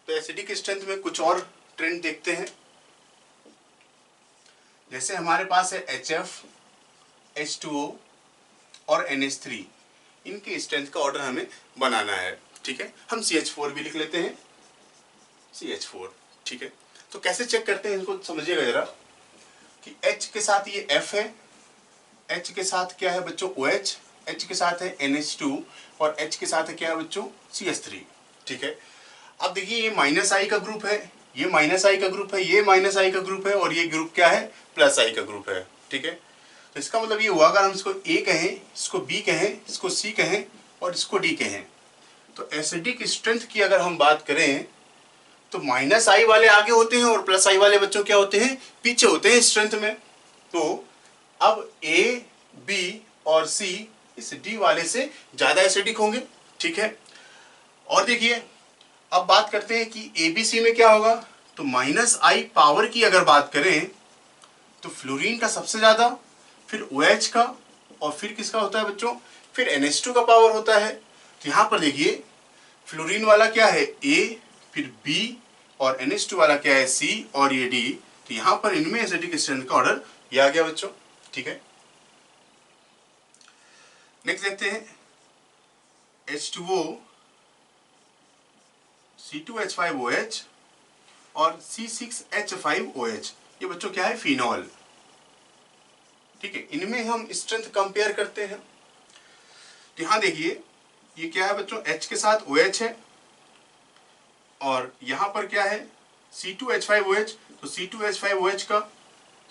तो एसिडिक स्ट्रेंथ में कुछ और ट्रेंड देखते हैं। जैसे हमारे पास है HF, H2O और NH3, इनके स्ट्रेंथ का ऑर्डर हमें बनाना है, ठीक है। हम CH4 भी लिख लेते हैं, CH4, ठीक है। तो कैसे चेक करते हैं इनको समझिएगा जरा, कि H के साथ ये F है, H के साथ क्या है बच्चों OH, H के साथ है NH2 और H के साथ है क्या है बच्चों CH3, ठीक है। अब देखिए ये माइनस आई का ग्रुप है, ये माइनस आई का ग्रुप है, ये माइनस आई का ग्रुप है और ये ग्रुप क्या है प्लस आई का ग्रुप है, ठीक है। तो इसका मतलब ये हुआ अगर हम इसको A कहें, इसको B कहें, इसको C कहें और इसको D कहें, तो एसिडिक स्ट्रेंथ की अगर हम बात करें तो माइनस आई वाले आगे होते हैं और प्लस आई वाले बच्चों क्या होते हैं पीछे होते हैं स्ट्रेंथ में। तो अब A, B और C इस D वाले से ज्यादा एसिडिक होंगे, ठीक है। और देखिए अब बात करते हैं कि ABC में क्या होगा, तो माइनस आई पावर की अगर बात करें तो फ्लोरीन का सबसे ज्यादा, फिर OH का और फिर किसका होता है बच्चों, फिर NH2 का पावर होता है। तो यहाँ पर देखिए फ्लोरीन वाला क्या है A, फिर B और NH2 वाला क्या है C और ये D। तो यहाँ पर इनमें एसिडिक स्ट्रेंथ का ऑर्डर ये आ गया बच्चों, ठीक है। नेक्स्ट देखते हैं H2O, C2H5OH और C6H5OH, ये बच्चों क्या है फिनॉल, ठीक है। इनमें हम स्ट्रेंथ कंपेयर करते हैं। तो यहाँ देखिए ये क्या है बच्चों H के साथ OH है और यहाँ पर क्या है C2H5OH, तो C2H5OH का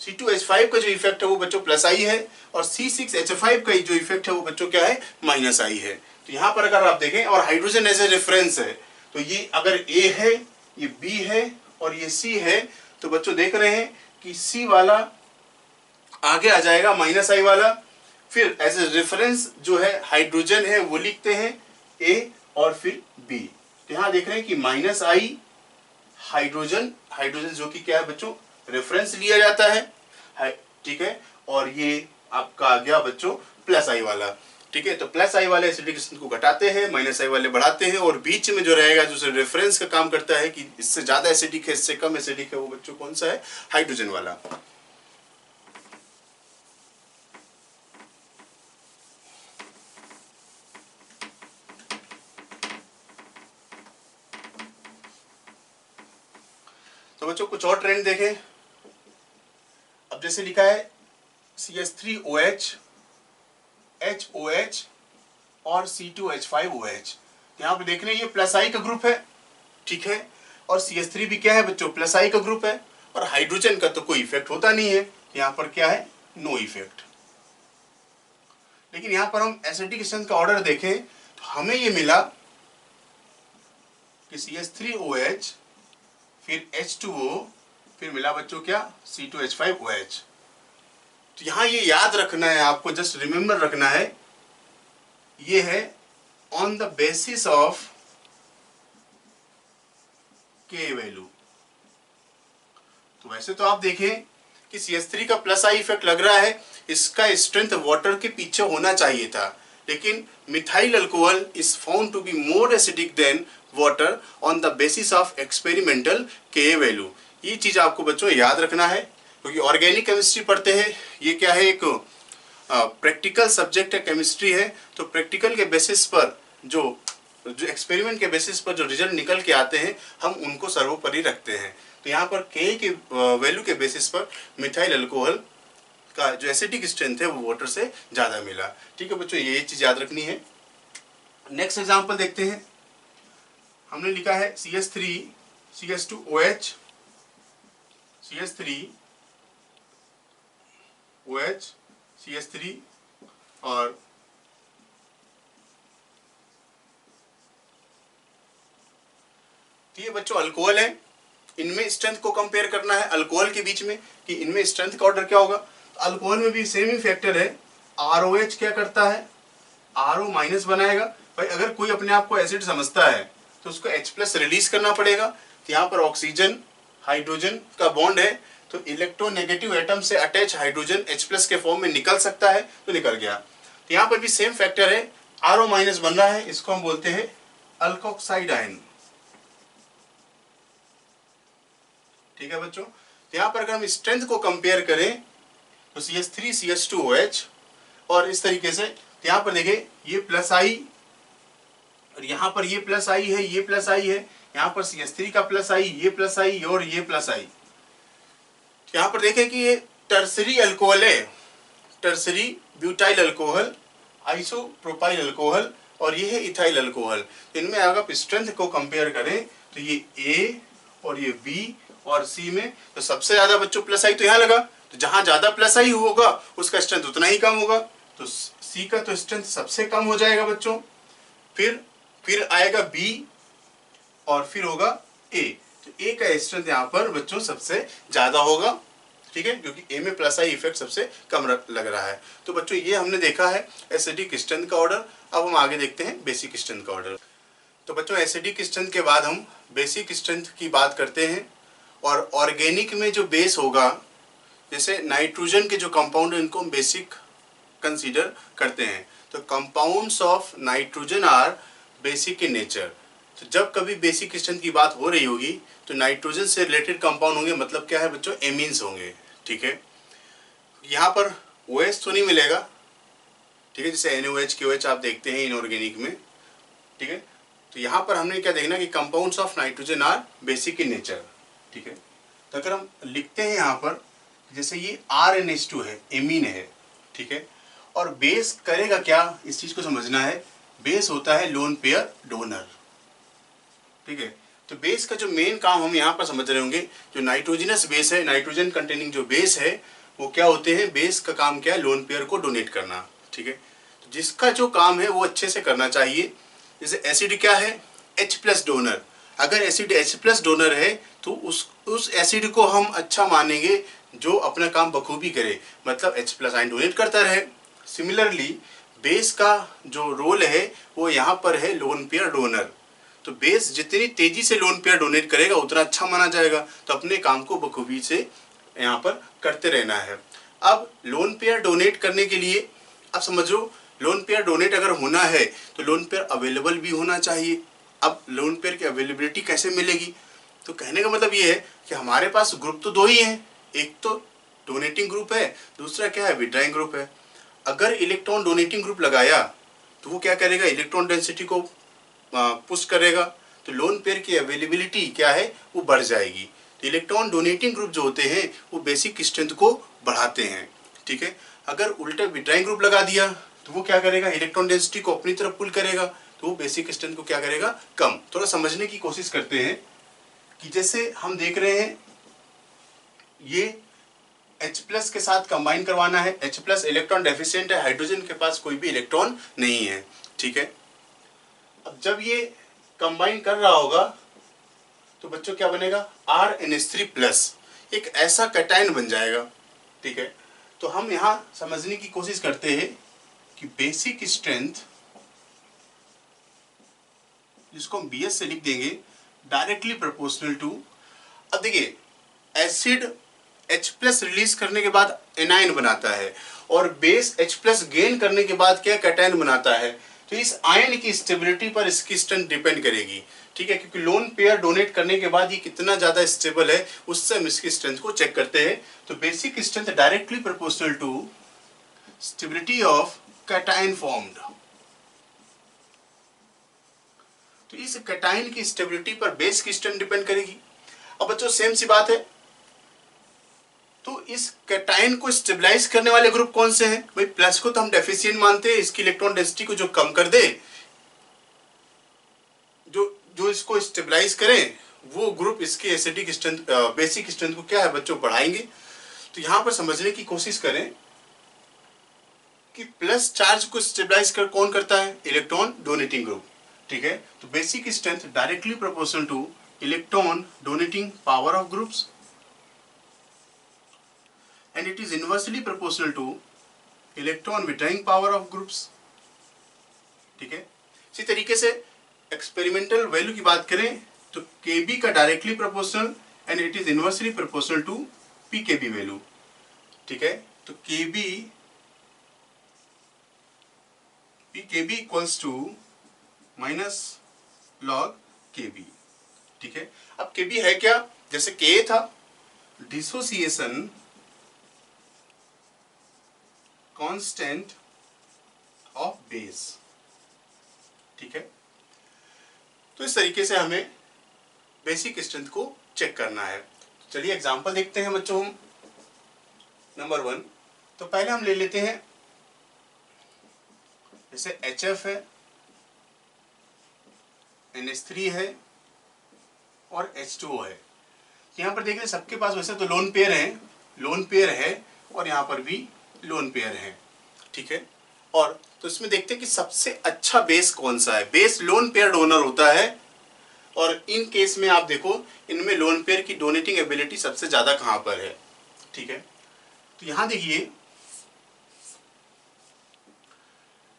C2H5 का जो इफेक्ट है वो बच्चों प्लस आई है और C6H5 का जो इफेक्ट है वो बच्चों क्या है माइनस आई है। तो यहाँ पर अगर आप देखें और हाइड्रोजन एज ए रेफरेंस है, तो ये अगर A है, ये B है और ये C है, तो बच्चों देख रहे हैं कि C वाला आगे आ जाएगा माइनस आई वाला, फिर एज ए रेफरेंस जो है हाइड्रोजन है वो लिखते हैं A और फिर B। तो यहाँ देख रहे हैं कि माइनस आई हाइड्रोजन, हाइड्रोजन जो कि क्या है बच्चों रेफरेंस लिया जाता है, ठीक है। और ये आपका आ गया बच्चों प्लस आई वाला, ठीक है। तो प्लस आई वाले एसिडिक स्ट्रेंथ को घटाते हैं, माइनस आई वाले बढ़ाते हैं और बीच में जो रहेगा जो रेफरेंस का काम करता है कि इससे ज्यादा एसिडिक है इससे कम एसिडिक है, वो बच्चों कौन सा है हाइड्रोजन वाला। तो बच्चों कुछ और ट्रेंड देखें। अब जैसे लिखा है CH3OH, HOH और C2H5OH, यहाँ पे देख रहे हैं ये प्लस आई का ग्रुप है, ठीक है। और CH3 भी क्या है बच्चों प्लस आई का ग्रुप है और हाइड्रोजन का तो कोई इफेक्ट होता नहीं है, यहाँ पर क्या है नो इफेक्ट। लेकिन यहाँ पर हम एसिडिक स्ट्रेंथ का ऑर्डर देखें तो हमें ये मिला कि CH3OH फिर H2O फिर मिला बच्चों क्या C2H5OH। तो यहाँ ये याद रखना है आपको, जस्ट रिमेम्बर रखना है, ये है on the basis of K value. तो वैसे तो आप देखें कि CH3 का प्लस आई इफेक्ट लग रहा है, इसका स्ट्रेंथ वाटर के पीछे होना चाहिए था, लेकिन methyl alcohol is found to be more acidic than water on the basis of experimental K value. ये चीज आपको बच्चों याद रखना है, क्योंकि ऑर्गेनिक केमिस्ट्री पढ़ते हैं, ये क्या है, एक प्रैक्टिकल सब्जेक्ट है, केमिस्ट्री है। तो प्रैक्टिकल के बेसिस पर जो एक्सपेरिमेंट के बेसिस पर जो रिजल्ट निकल के आते हैं, हम उनको सर्वोपरि रखते हैं। तो यहाँ पर के वैल्यू के बेसिस पर मिथाइल अल्कोहल का जो एसिडिक स्ट्रेंथ है वो वाटर से ज़्यादा मिला। ठीक है बच्चों, ये चीज़ याद रखनी है। नेक्स्ट एग्जाम्पल देखते हैं। हमने लिखा है CH3 CH2OH CH3 OH CH3 और ये बच्चों अल्कोहल है, इनमें स्ट्रेंथ को कंपेयर करना है अल्कोहल के बीच में कि इनमें स्ट्रेंथ का ऑर्डर क्या होगा। तो अल्कोहल में भी सेम ही फैक्टर है, ROH क्या करता है, RO माइनस बनाएगा। भाई अगर कोई अपने आप को एसिड समझता है तो उसको H+ रिलीज करना पड़ेगा। तो यहाँ पर ऑक्सीजन हाइड्रोजन का बॉन्ड है, तो इलेक्ट्रोनेगेटिव एटम से अटैच हाइड्रोजन H+ के फॉर्म में निकल सकता है, तो निकल गया। तो यहाँ पर भी सेम फैक्टर है, RO माइनस बन रहा है, इसको हम बोलते हैं अल्कोक्साइड आयन। ठीक है बच्चों, तो यहाँ पर अगर हम स्ट्रेंथ को कंपेयर करें तो CH3 CH2OH और इस तरीके से, तो यहाँ पर देखें ये प्लस आई और यहाँ पर ये प्लस आई है, ये प्लस आई है, यहाँ पर CH3 का प्लस आई, ये प्लस आई और ये प्लस आई। यहाँ पर देखें कि ये टर्सरी अल्कोहल है, tertiary butyl alcohol, isopropyl alcohol और ये है इथाइल अल्कोहल। इनमें अगर आप स्ट्रेंथ को कंपेयर करें तो ये A और ये B और C में तो सबसे ज्यादा बच्चों प्लस आई तो यहाँ लगा, तो जहां ज्यादा प्लस आई होगा उसका स्ट्रेंथ उतना ही कम होगा, तो C का तो स्ट्रेंथ सबसे कम हो जाएगा बच्चों। फिर आएगा B और फिर होगा A, तो A का स्ट्रेंथ यहाँ पर बच्चों सबसे ज्यादा होगा। ठीक है, क्योंकि A में प्लस आई इफेक्ट सबसे कम लग रहा है। तो बच्चों ये हमने देखा है एसिडिक स्ट्रेंथ का ऑर्डर। अब हम आगे देखते हैं बेसिक स्ट्रेंथ का ऑर्डर। तो बच्चों एसिडिक स्ट्रेंथ के बाद हम बेसिक स्ट्रेंथ की बात करते हैं। और ऑर्गेनिक में जो बेस होगा, जैसे नाइट्रोजन के जो कंपाउंड है इनको हम बेसिक कंसीडर करते हैं। तो compounds of nitrogen are basic in nature. तो जब कभी बेसिक स्ट्रेंथ की बात हो रही होगी तो नाइट्रोजन से रिलेटेड कंपाउंड होंगे, मतलब क्या है बच्चों, एमीन्स होंगे। ठीक है, यहाँ पर OH तो नहीं मिलेगा। ठीक है, जैसे NaOH KOH आप देखते हैं इनऑर्गेनिक में। ठीक है, तो यहाँ पर हमने क्या देखना कि compounds of nitrogen are basic in nature. ठीक है, तो अगर हम लिखते हैं यहाँ पर जैसे ये RnH2 है, एमीन है। ठीक है, और बेस करेगा क्या, इस चीज को समझना है। बेस होता है लोन पेयर डोनर। ठीक है, तो बेस का जो मेन काम हम यहाँ पर समझ रहे होंगे, जो नाइट्रोजनस बेस है, नाइट्रोजन कंटेनिंग जो बेस है वो क्या होते हैं, बेस का काम क्या है, लोन पेयर को डोनेट करना। ठीक है, तो जिसका जो काम है वो अच्छे से करना चाहिए। जैसे एसिड क्या है, H+ डोनर। अगर एसिड H+ डोनर है तो उस एसिड को हम अच्छा मानेंगे जो अपना काम बखूबी करे, मतलब H+ आयन डोनेट करता रहे। सिमिलरली बेस का जो रोल है वो यहाँ पर है लोन पेयर डोनर। तो बेस जितनी तेजी से लोन पेयर डोनेट करेगा उतना अच्छा माना जाएगा। तो अपने काम को बखूबी से यहाँ पर करते रहना है। अब लोन पेयर डोनेट करने के लिए अब समझो, लोन पेयर डोनेट अगर होना है तो लोन पेयर अवेलेबल भी होना चाहिए। अब लोन पेयर की अवेलेबिलिटी कैसे मिलेगी, तो कहने का मतलब ये है कि हमारे पास ग्रुप तो दो ही हैं, एक तो डोनेटिंग ग्रुप है, दूसरा क्या है, विड्राइंग ग्रुप है। अगर इलेक्ट्रॉन डोनेटिंग ग्रुप लगाया तो वो क्या करेगा, इलेक्ट्रॉन डेंसिटी को पुश करेगा, तो लोन पेयर की अवेलेबिलिटी क्या है, वो बढ़ जाएगी। तो इलेक्ट्रॉन डोनेटिंग ग्रुप जो होते हैं वो बेसिक स्ट्रेंथ को बढ़ाते हैं। ठीक है, अगर उल्टा विड्राइंग ग्रुप लगा दिया तो वो क्या करेगा, इलेक्ट्रॉन डेंसिटी को अपनी तरफ पुल करेगा, तो वो बेसिक स्ट्रेंथ को क्या करेगा, कम। थोड़ा समझने की कोशिश करते हैं कि जैसे हम देख रहे हैं ये H+ के साथ कंबाइन करवाना है। H+ इलेक्ट्रॉन डेफिशिएंट है, हाइड्रोजन के पास कोई भी इलेक्ट्रॉन नहीं है। ठीक है, अब जब ये कंबाइन कर रहा होगा तो बच्चों क्या बनेगा, RnH3+, एक ऐसा कैटायन बन जाएगा। ठीक है, तो हम यहाँ समझने की कोशिश करते हैं कि बेसिक स्ट्रेंथ, जिसको हम BS से लिख देंगे, डायरेक्टली प्रोपोर्शनल टू, अब देखिए एसिड H+ रिलीज करने के बाद एनायन बनाता है और बेस H+ गेन करने के बाद क्या कैटायन बनाता है। तो इस आयन की स्टेबिलिटी पर इसकी स्ट्रेंथ डिपेंड करेगी, ठीक है, क्योंकि लोन पेयर डोनेट करने के बाद ये कितना ज्यादा स्टेबल है उससे हम इसकी स्ट्रेंथ को चेक करते हैं। तो basic strength directly proportional to stability of cation formed. तो इस कैटायन की स्टेबिलिटी पर बेस की स्ट्रेंथ डिपेंड करेगी। अब बच्चों सेम सी बात है, तो इस कैटायन को स्टेबलाइज करने वाले ग्रुप कौन से हैं? भाई प्लस को तो हम डेफिशिएंट मानते हैं, इसकी इलेक्ट्रॉन डेंसिटी को जो कम कर दे, जो इसको स्टेबलाइज करें, वो ग्रुप इसके एसिडिक स्ट्रेंथ बेसिक स्ट्रेंथ को क्या है बच्चों बढ़ाएंगे। तो यहां पर समझने की कोशिश करें कि प्लस चार्ज को स्टेबलाइज कर कौन करता है? इलेक्ट्रॉन डोनेटिंग ग्रुप, ठीक है। तो basic strength directly proportional two electron donating power of groups and it is inversely proportional to electron withdrawing power of groups, ठीक है। इसी तरीके से एक्सपेरिमेंटल वैल्यू की बात करें तो Kb का directly proportional and it is inversely proportional to Pkb value, ठीक है। तो Pkb equals to minus log Kb, ठीक है। अब Kb है क्या? जैसे Ka था डिसोसिएशन कांस्टेंट ऑफ बेस, ठीक है। तो इस तरीके से हमें बेसिक स्ट्रेंथ को चेक करना है। चलिए एग्जांपल देखते हैं बच्चों। नंबर 1, तो पहले हम ले लेते हैं जैसे HF है, NH3 है और H2O है। यहाँ पर देख रहे सबके पास वैसे तो लोन पेयर है और यहाँ पर भी लोन पेयर है, ठीक है। और तो इसमें देखते हैं कि सबसे अच्छा बेस कौन सा है। बेस लोन पेयर डोनर होता है और इन केस में आप देखो इनमें लोन पेयर की डोनेटिंग एबिलिटी सबसे ज्यादा कहां पर है, ठीक है। तो यहां देखिए,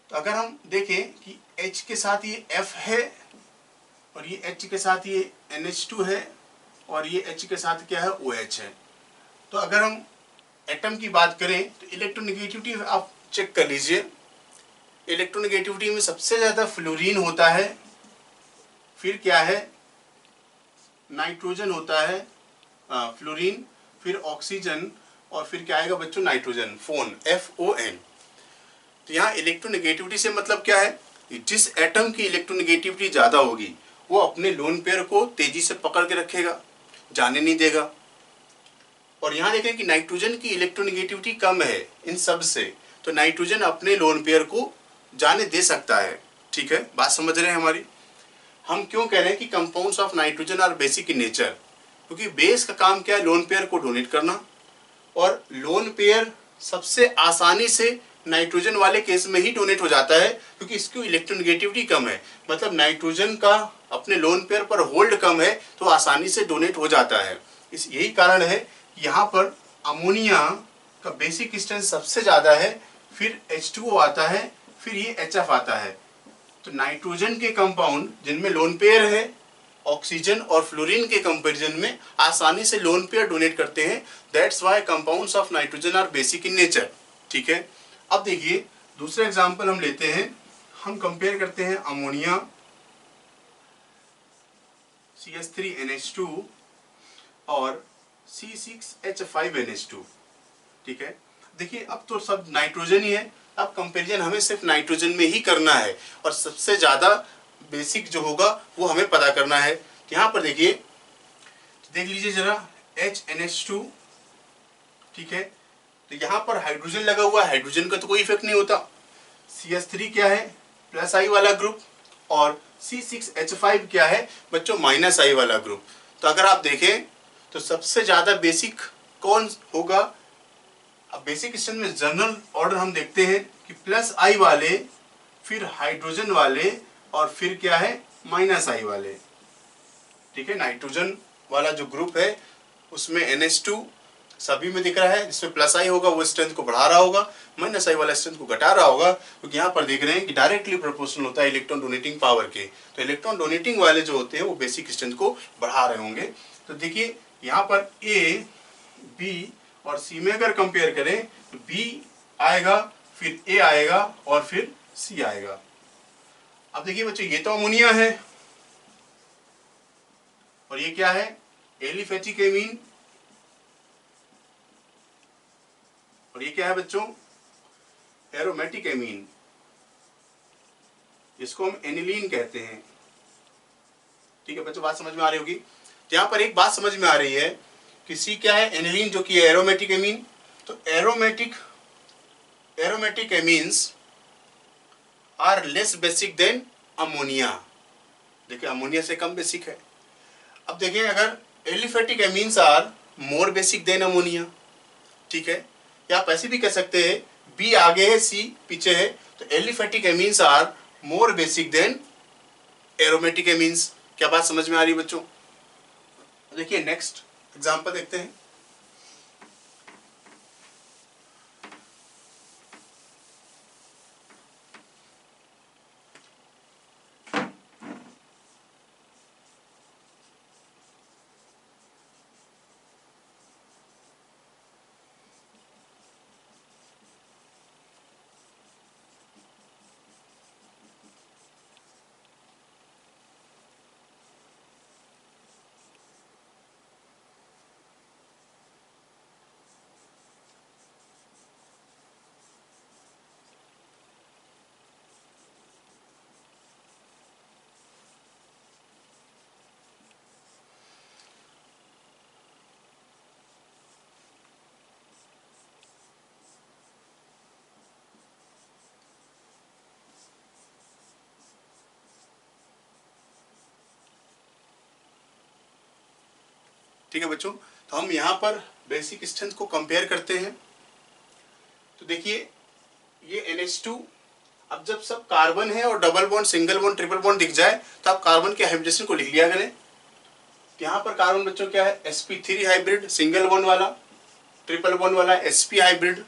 तो अगर हम देखें कि H के साथ ये F है और ये H के साथ ये NH2 है और ये H के साथ क्या है OH है। तो अगर हम एटम की बात करें तो इलेक्ट्रोनेगेटिविटी आप चेक कर लीजिए। इलेक्ट्रोनेगेटिविटी में सबसे ज्यादा फ्लोरीन होता है, फिर क्या है नाइट्रोजन होता है, फ्लोरीन, फिर ऑक्सीजन और फिर क्या आएगा बच्चों नाइट्रोजन, फोन, FON। तो यहाँ इलेक्ट्रोनेगेटिविटी से मतलब क्या है? जिस एटम की इलेक्ट्रोनेगेटिविटी ज्यादा होगी वो अपने लोन पेयर को तेजी से पकड़ के रखेगा, जाने नहीं देगा। और यहाँ देखें कि नाइट्रोजन की इलेक्ट्रोनेगेटिविटी कम है इन सब से, तो नाइट्रोजन अपने लोन पेयर को जाने दे सकता है, ठीक है। बात समझ रहे हैं हमारी? हम क्यों कह रहे हैं कि compounds of nitrogen are basic in nature? क्योंकि बेस का काम क्या है? लोन पेयर को डोनेट करना, और लोन पेयर सबसे आसानी से नाइट्रोजन वाले केस में ही डोनेट हो जाता है क्योंकि इसकी इलेक्ट्रोनेगेटिविटी कम है। मतलब नाइट्रोजन का अपने लोन पेयर पर होल्ड कम है तो आसानी से डोनेट हो जाता है। इस यही कारण है यहाँ पर अमोनिया का बेसिक स्ट्रेंथ सबसे ज्यादा है, फिर H2O आता है, फिर ये HF आता है। तो नाइट्रोजन के कंपाउंड जिनमें लोन पेयर है ऑक्सीजन और फ्लोरीन के कंपैरिजन में आसानी से लोन पेयर डोनेट करते हैं। That's why compounds of nitrogen are basic in nature, ठीक है। अब देखिए दूसरा एग्जांपल हम लेते हैं, हम कंपेयर करते हैं अमोनिया CH3NH2 और C6H5NH2, ठीक है। देखिए अब तो सब नाइट्रोजन ही है, अब कंपैरिजन हमें सिर्फ नाइट्रोजन में ही करना है और सबसे ज्यादा बेसिक जो होगा वो हमें पता करना है। यहाँ पर देखिए, देख लीजिए जरा HNH2, ठीक है। तो यहाँ पर हाइड्रोजन लगा हुआ है, हाइड्रोजन का तो कोई इफेक्ट नहीं होता। CH3 क्या है? प्लस आई वाला ग्रुप, और C6H5 क्या है बच्चों? माइनस आई वाला ग्रुप। तो अगर आप देखें तो सबसे ज्यादा बेसिक कौन होगा? अब बेसिक स्ट्रेंथ में जनरल ऑर्डर हम देखते हैं कि प्लस आई वाले, फिर हाइड्रोजन वाले, और फिर क्या है माइनस आई वाले, ठीक है। नाइट्रोजन वाला जो ग्रुप है उसमें NH2, सभी में दिख रहा है, जिसमें प्लस आई होगा वो स्ट्रेंथ को बढ़ा रहा होगा, माइनस आई वाला स्ट्रेंथ को घटा रहा होगा, क्योंकि यहाँ पर देख रहे हैं कि डायरेक्टली प्रोपोर्शनल होता है इलेक्ट्रॉन डोनेटिंग पावर के। तो इलेक्ट्रॉन डोनेटिंग वाले जो होते हैं वो बेसिक स्ट्रेंथ को बढ़ा रहे होंगे। तो देखिए यहाँ पर ए, बी और सी में अगर कंपेयर करें तो बी आएगा, फिर ए आएगा और फिर सी आएगा। अब देखिए बच्चों, ये तो अमोनिया है और ये क्या है, एलिफेटिक एमीन, और ये क्या है बच्चों, एरोमेटिक एमीन, जिसको हम एनिलीन कहते हैं। ठीक है बच्चों, बात समझ में आ रही होगी। तो यहाँ पर एक बात समझ में आ रही है कि सी क्या है, एनिलीन, जो कि एरोमेटिक एमीन। तो aromatic amines are less basic than ammonia. देखिए अमोनिया से कम बेसिक है। अब देखिए, अगर aliphatic amines are more basic than ammonia, ठीक है, या आप ऐसे भी कह सकते हैं बी आगे है सी पीछे है, तो aliphatic amines are more basic than aromatic amines. क्या बात समझ में आ रही है बच्चों? देखिए नेक्स्ट एग्जांपल देखते हैं। ठीक है बच्चों, तो हम यहाँ पर बेसिक स्ट्रेंथ को कंपेयर करते हैं। तो देखिए ये NH2, अब जब सब कार्बन है और double bond, single bond, triple bond दिख जाए तो आप कार्बन के हाइब्रिडेशन को लिख लिया करें। यहाँ पर कार्बन बच्चों क्या है, sp3 हाइब्रिड सिंगल बॉन्ड वाला, ट्रिपल बॉन्ड वाला sp हाइब्रिड,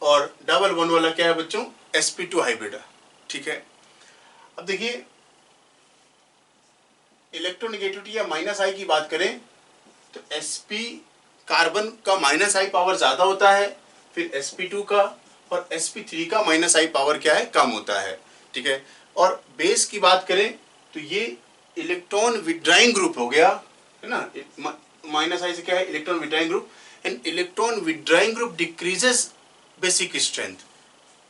और डबल बॉन्ड वाला क्या है बच्चों, sp2 हाइब्रिड। ठीक है, अब देखिए इलेक्ट्रोनेगेटिविटी या माइनस आई की बात करें तो sp कार्बन का माइनस आई पावर ज्यादा होता है, फिर sp2 का और sp3 का माइनस आई पावर क्या है, कम होता है। ठीक है, और बेस की बात करें तो ये इलेक्ट्रॉन विड्राइंग ग्रुप हो गया है ना, माइनस आई से क्या है, electron withdrawing group, and electron withdrawing group decreases basic strength.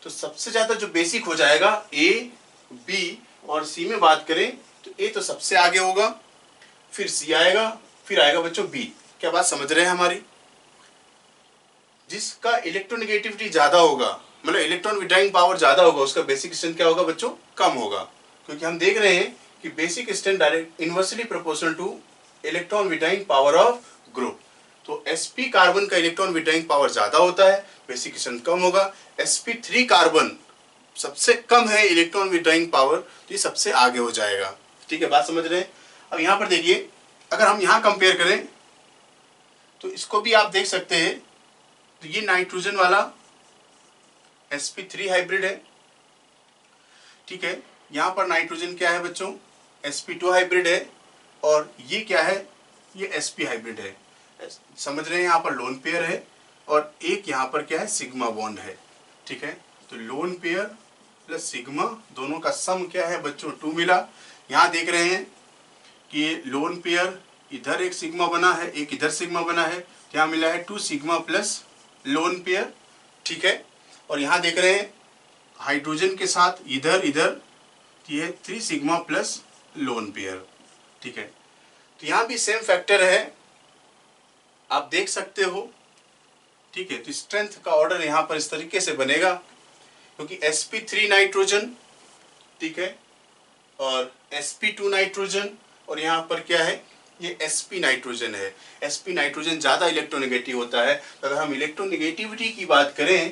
तो सबसे ज्यादा जो बेसिक हो जाएगा ए, बी और सी में बात करें तो ए तो सबसे आगे होगा, फिर सी आएगा, फिर आएगा बच्चों बी। क्या बात समझ रहे हैं हमारी? जिसका इलेक्ट्रोनेगेटिविटी ज्यादा होगा, मतलब इलेक्ट्रॉन विड्राइंग पावर ज्यादा होगा, उसका बेसिक स्ट्रेंथ क्या होगा बच्चों, कम होगा, क्योंकि हम देख रहे हैं कि basic strength direct inversely proportional two electron withdrawing power of group. तो sp कार्बन का इलेक्ट्रॉन विड्राइंग पावर ज्यादा होता है, बेसिक स्ट्रेंथ कम होगा। sp3 कार्बन सबसे कम है इलेक्ट्रॉन विड्राइंग पावर, तो ये सबसे आगे हो जाएगा। ठीक है, बात समझ रहे हैं? अब यहाँ पर देखिए, अगर हम यहाँ कंपेयर करें तो इसको भी आप देख सकते हैं, तो ये नाइट्रोजन वाला sp3 हाइब्रिड है। ठीक है, यहाँ पर नाइट्रोजन क्या है बच्चों, sp2 हाइब्रिड है, और ये क्या है, ये sp हाइब्रिड है। समझ रहे हैं, यहाँ पर लोन पेयर है और एक यहाँ पर क्या है, सिग्मा बॉन्ड है। ठीक है, तो लोन पेयर प्लस सिग्मा दोनों का सम क्या है बच्चों, 2 मिला। यहाँ देख रहे हैं कि लोन पेयर इधर एक सिग्मा बना है, एक इधर सिग्मा बना है, यहाँ मिला है 2 सिग्मा प्लस लोन पेयर। ठीक है, और यहाँ देख रहे हैं हाइड्रोजन के साथ इधर इधर ये 3 सिग्मा प्लस लोन पेयर। ठीक है, तो यहाँ भी सेम फैक्टर है, आप देख सकते हो। ठीक है, तो स्ट्रेंथ का ऑर्डर यहाँ पर इस तरीके से बनेगा, क्योंकि sp3 नाइट्रोजन, ठीक है, और sp2 नाइट्रोजन, और यहाँ पर क्या है, ये sp नाइट्रोजन है। sp नाइट्रोजन ज्यादा इलेक्ट्रोनेगेटिव होता है। तो अगर हम इलेक्ट्रोनेगेटिविटी की बात करें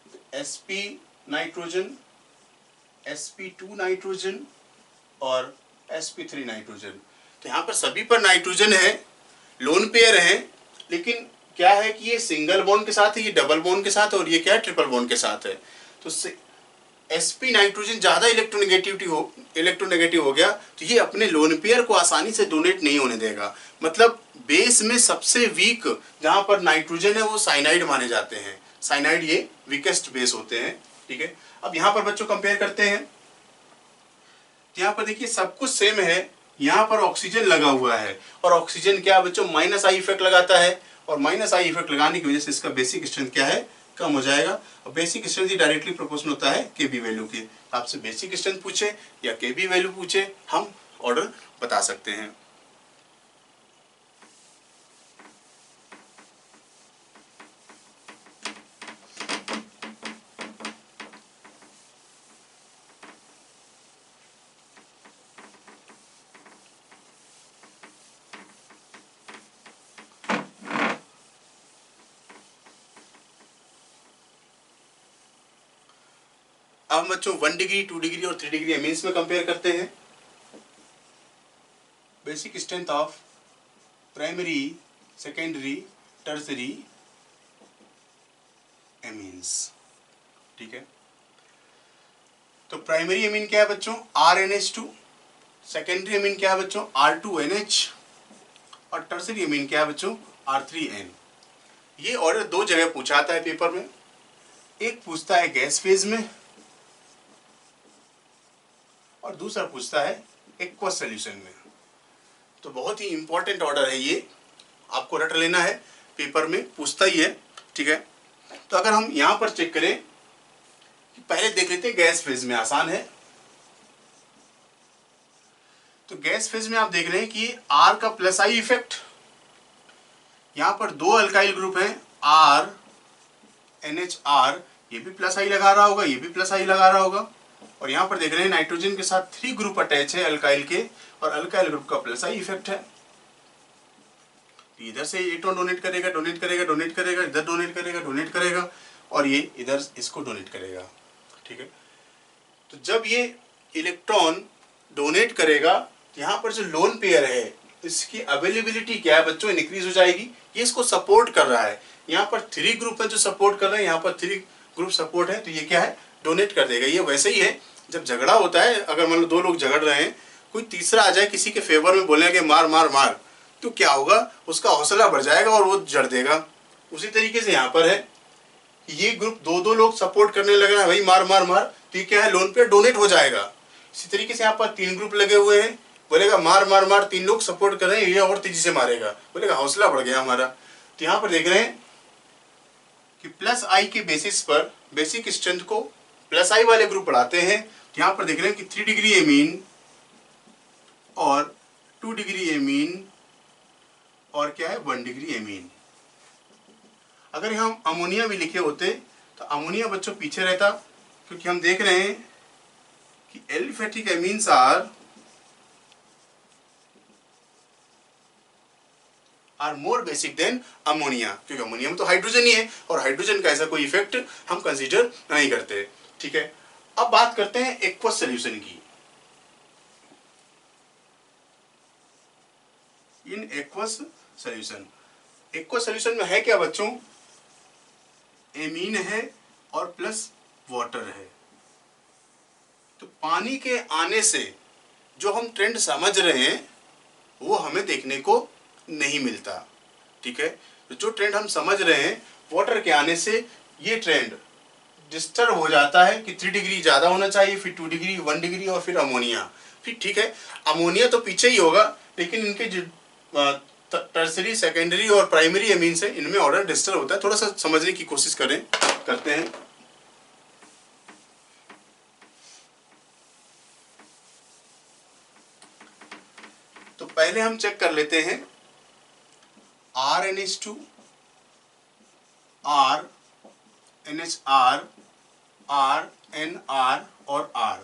तो sp नाइट्रोजन, sp2 नाइट्रोजन और sp3 नाइट्रोजन, तो यहाँ पर सभी पर नाइट्रोजन है, लोन पेयर है, लेकिन क्या है कि ये सिंगल बॉन्ड के साथ है, ये डबल बॉन्ड के साथ है, और ये क्या है, ट्रिपल बॉन्ड के साथ है। तो sp नाइट्रोजन ज्यादा इलेक्ट्रोनेगेटिव हो गया तो ये अपने लोन पेयर को आसानी से डोनेट नहीं होने देगा। मतलब बेस में सबसे वीक जहां पर नाइट्रोजन है वो साइनाइड माने जाते हैं। साइनाइड ये वीकेस्ट बेस होते हैं। ठीक है, अब यहाँ पर बच्चों कंपेयर करते हैं। यहाँ पर देखिए सब कुछ सेम है, यहाँ पर ऑक्सीजन लगा हुआ है, और ऑक्सीजन क्या बच्चों माइनस आई इफेक्ट लगाता है, और माइनस आई इफेक्ट लगाने की वजह से इसका बेसिक स्ट्रेंथ क्या है, कम हो जाएगा। और बेसिक स्ट्रेंथ ही डायरेक्टली प्रोपोर्शनल होता है केबी वैल्यू के। आपसे बेसिक स्ट्रेंथ पूछे या केबी वैल्यू पूछे, हम ऑर्डर बता सकते हैं। अब बच्चों 1 डिग्री 2 डिग्री और 3 डिग्री एमीन्स में कंपेयर करते हैं। Basic strength of primary, secondary, tertiary amines. ठीक है, तो प्राइमरी एमीन क्या है बच्चों, RNH2। सेकेंडरी एमीन क्या है बच्चों, R2NH। और टर्सरी एमीन क्या है बच्चों, R3N। ये ऑर्डर दो जगह पूछाता है पेपर में। एक पूछता है गैस फेज में और दूसरा पूछता है एक्वस सॉल्यूशन में। तो बहुत ही इंपॉर्टेंट ऑर्डर है ये, आपको रट लेना है, पेपर में पूछता ही है। ठीक है, तो अगर हम यहां पर चेक करें, पहले देख लेते हैं गैस फेज में, आसान है। तो गैस फेज में आप देख रहे हैं कि R का प्लस आई इफेक्ट, यहां पर दो अल्काइल ग्रुप हैं R NHR, ये भी प्लस आई लगा रहा होगा, ये भी प्लस आई लगा रहा होगा। और यहां पर देख रहे हैं नाइट्रोजन के साथ 3 ग्रुप अटैच है अल्काइल के, और अल्काइल ग्रुप का प्लस आई इफेक्ट है। इधर से इलेक्ट्रॉन डोनेट करेगा, डोनेट करेगा, डोनेट करेगा, इधर डोनेट करेगा, डोनेट करेगा, और ये इधर इसको डोनेट करेगा। ठीक है, तो जब ये इलेक्ट्रॉन डोनेट करेगा तो यहाँ पर जो लोन पेयर है इसकी अवेलेबिलिटी क्या है बच्चों, इंक्रीज हो जाएगी। ये इसको सपोर्ट कर रहा है, यहाँ पर 3 ग्रुप है जो सपोर्ट कर रहे हैं, यहाँ पर 3 ग्रुप सपोर्ट है, तो ये क्या है, डोनेट कर देगा। ये वैसे ही है जब झगड़ा होता है, अगर मान लो 2 लोग झगड़ रहे हैं, कोई तीसरा आ जाए किसी के फेवर में बोलने के मार मार मार, तो क्या होगा, उसका हौसला बढ़ जाएगा और वो जड़ देगा। उसी तरीके से यहाँ पर है, ये ग्रुप 2-2 लोग सपोर्ट करने लग रहा है, भाई मार मार मार, तो ये क्या है, लोन पे डोनेट हो जाएगा। इसी तरीके से यहाँ पर 3 ग्रुप लगे हुए हैं, बोलेगा मार मार मार, 3 लोग सपोर्ट कर रहे हैं, ये और तेजी से मारेगा, बोलेगा हौसला बढ़ गया हमारा। तो यहाँ पर देख रहे हैं कि प्लस आई के बेसिस पर बेसिक स्ट्रेंथ को प्लस आई वाले ग्रुप बढ़ाते हैं। तो यहाँ पर देख रहे हैं कि 3 डिग्री एमीन और 2 डिग्री एमीन और क्या है 1 डिग्री एमीन। अगर हम अमोनिया भी लिखे होते तो अमोनिया बच्चों पीछे रहता, क्योंकि हम देख रहे हैं कि aliphatic amines are more basic than ammonia, क्योंकि अमोनिया में तो हाइड्रोजन ही है और हाइड्रोजन का ऐसा कोई इफेक्ट हम कंसीडर नहीं करते। ठीक है, अब बात करते हैं एक्वस सॉल्यूशन की। In aqueous solution, aqueous solution में है क्या बच्चों, एमीन है और प्लस वाटर है। तो पानी के आने से जो हम ट्रेंड समझ रहे हैं वो हमें देखने को नहीं मिलता। ठीक है, तो जो ट्रेंड हम समझ रहे हैं वाटर के आने से ये ट्रेंड डिस्टर्ब हो जाता है कि 3 डिग्री ज़्यादा होना चाहिए, फिर 2 डिग्री, 1 डिग्री और फिर अमोनिया। फिर ठीक है, अमोनिया तो पीछे ही होगा, लेकिन इनके जो टर्सरी, सेकेंडरी और प्राइमरी एमीन्स है, इनमें ऑर्डर डिस्टर्ब होता है। थोड़ा सा समझने की कोशिश करते हैं। तो पहले हम चेक कर लेते हैं RNH2, RNHR, RNR और R।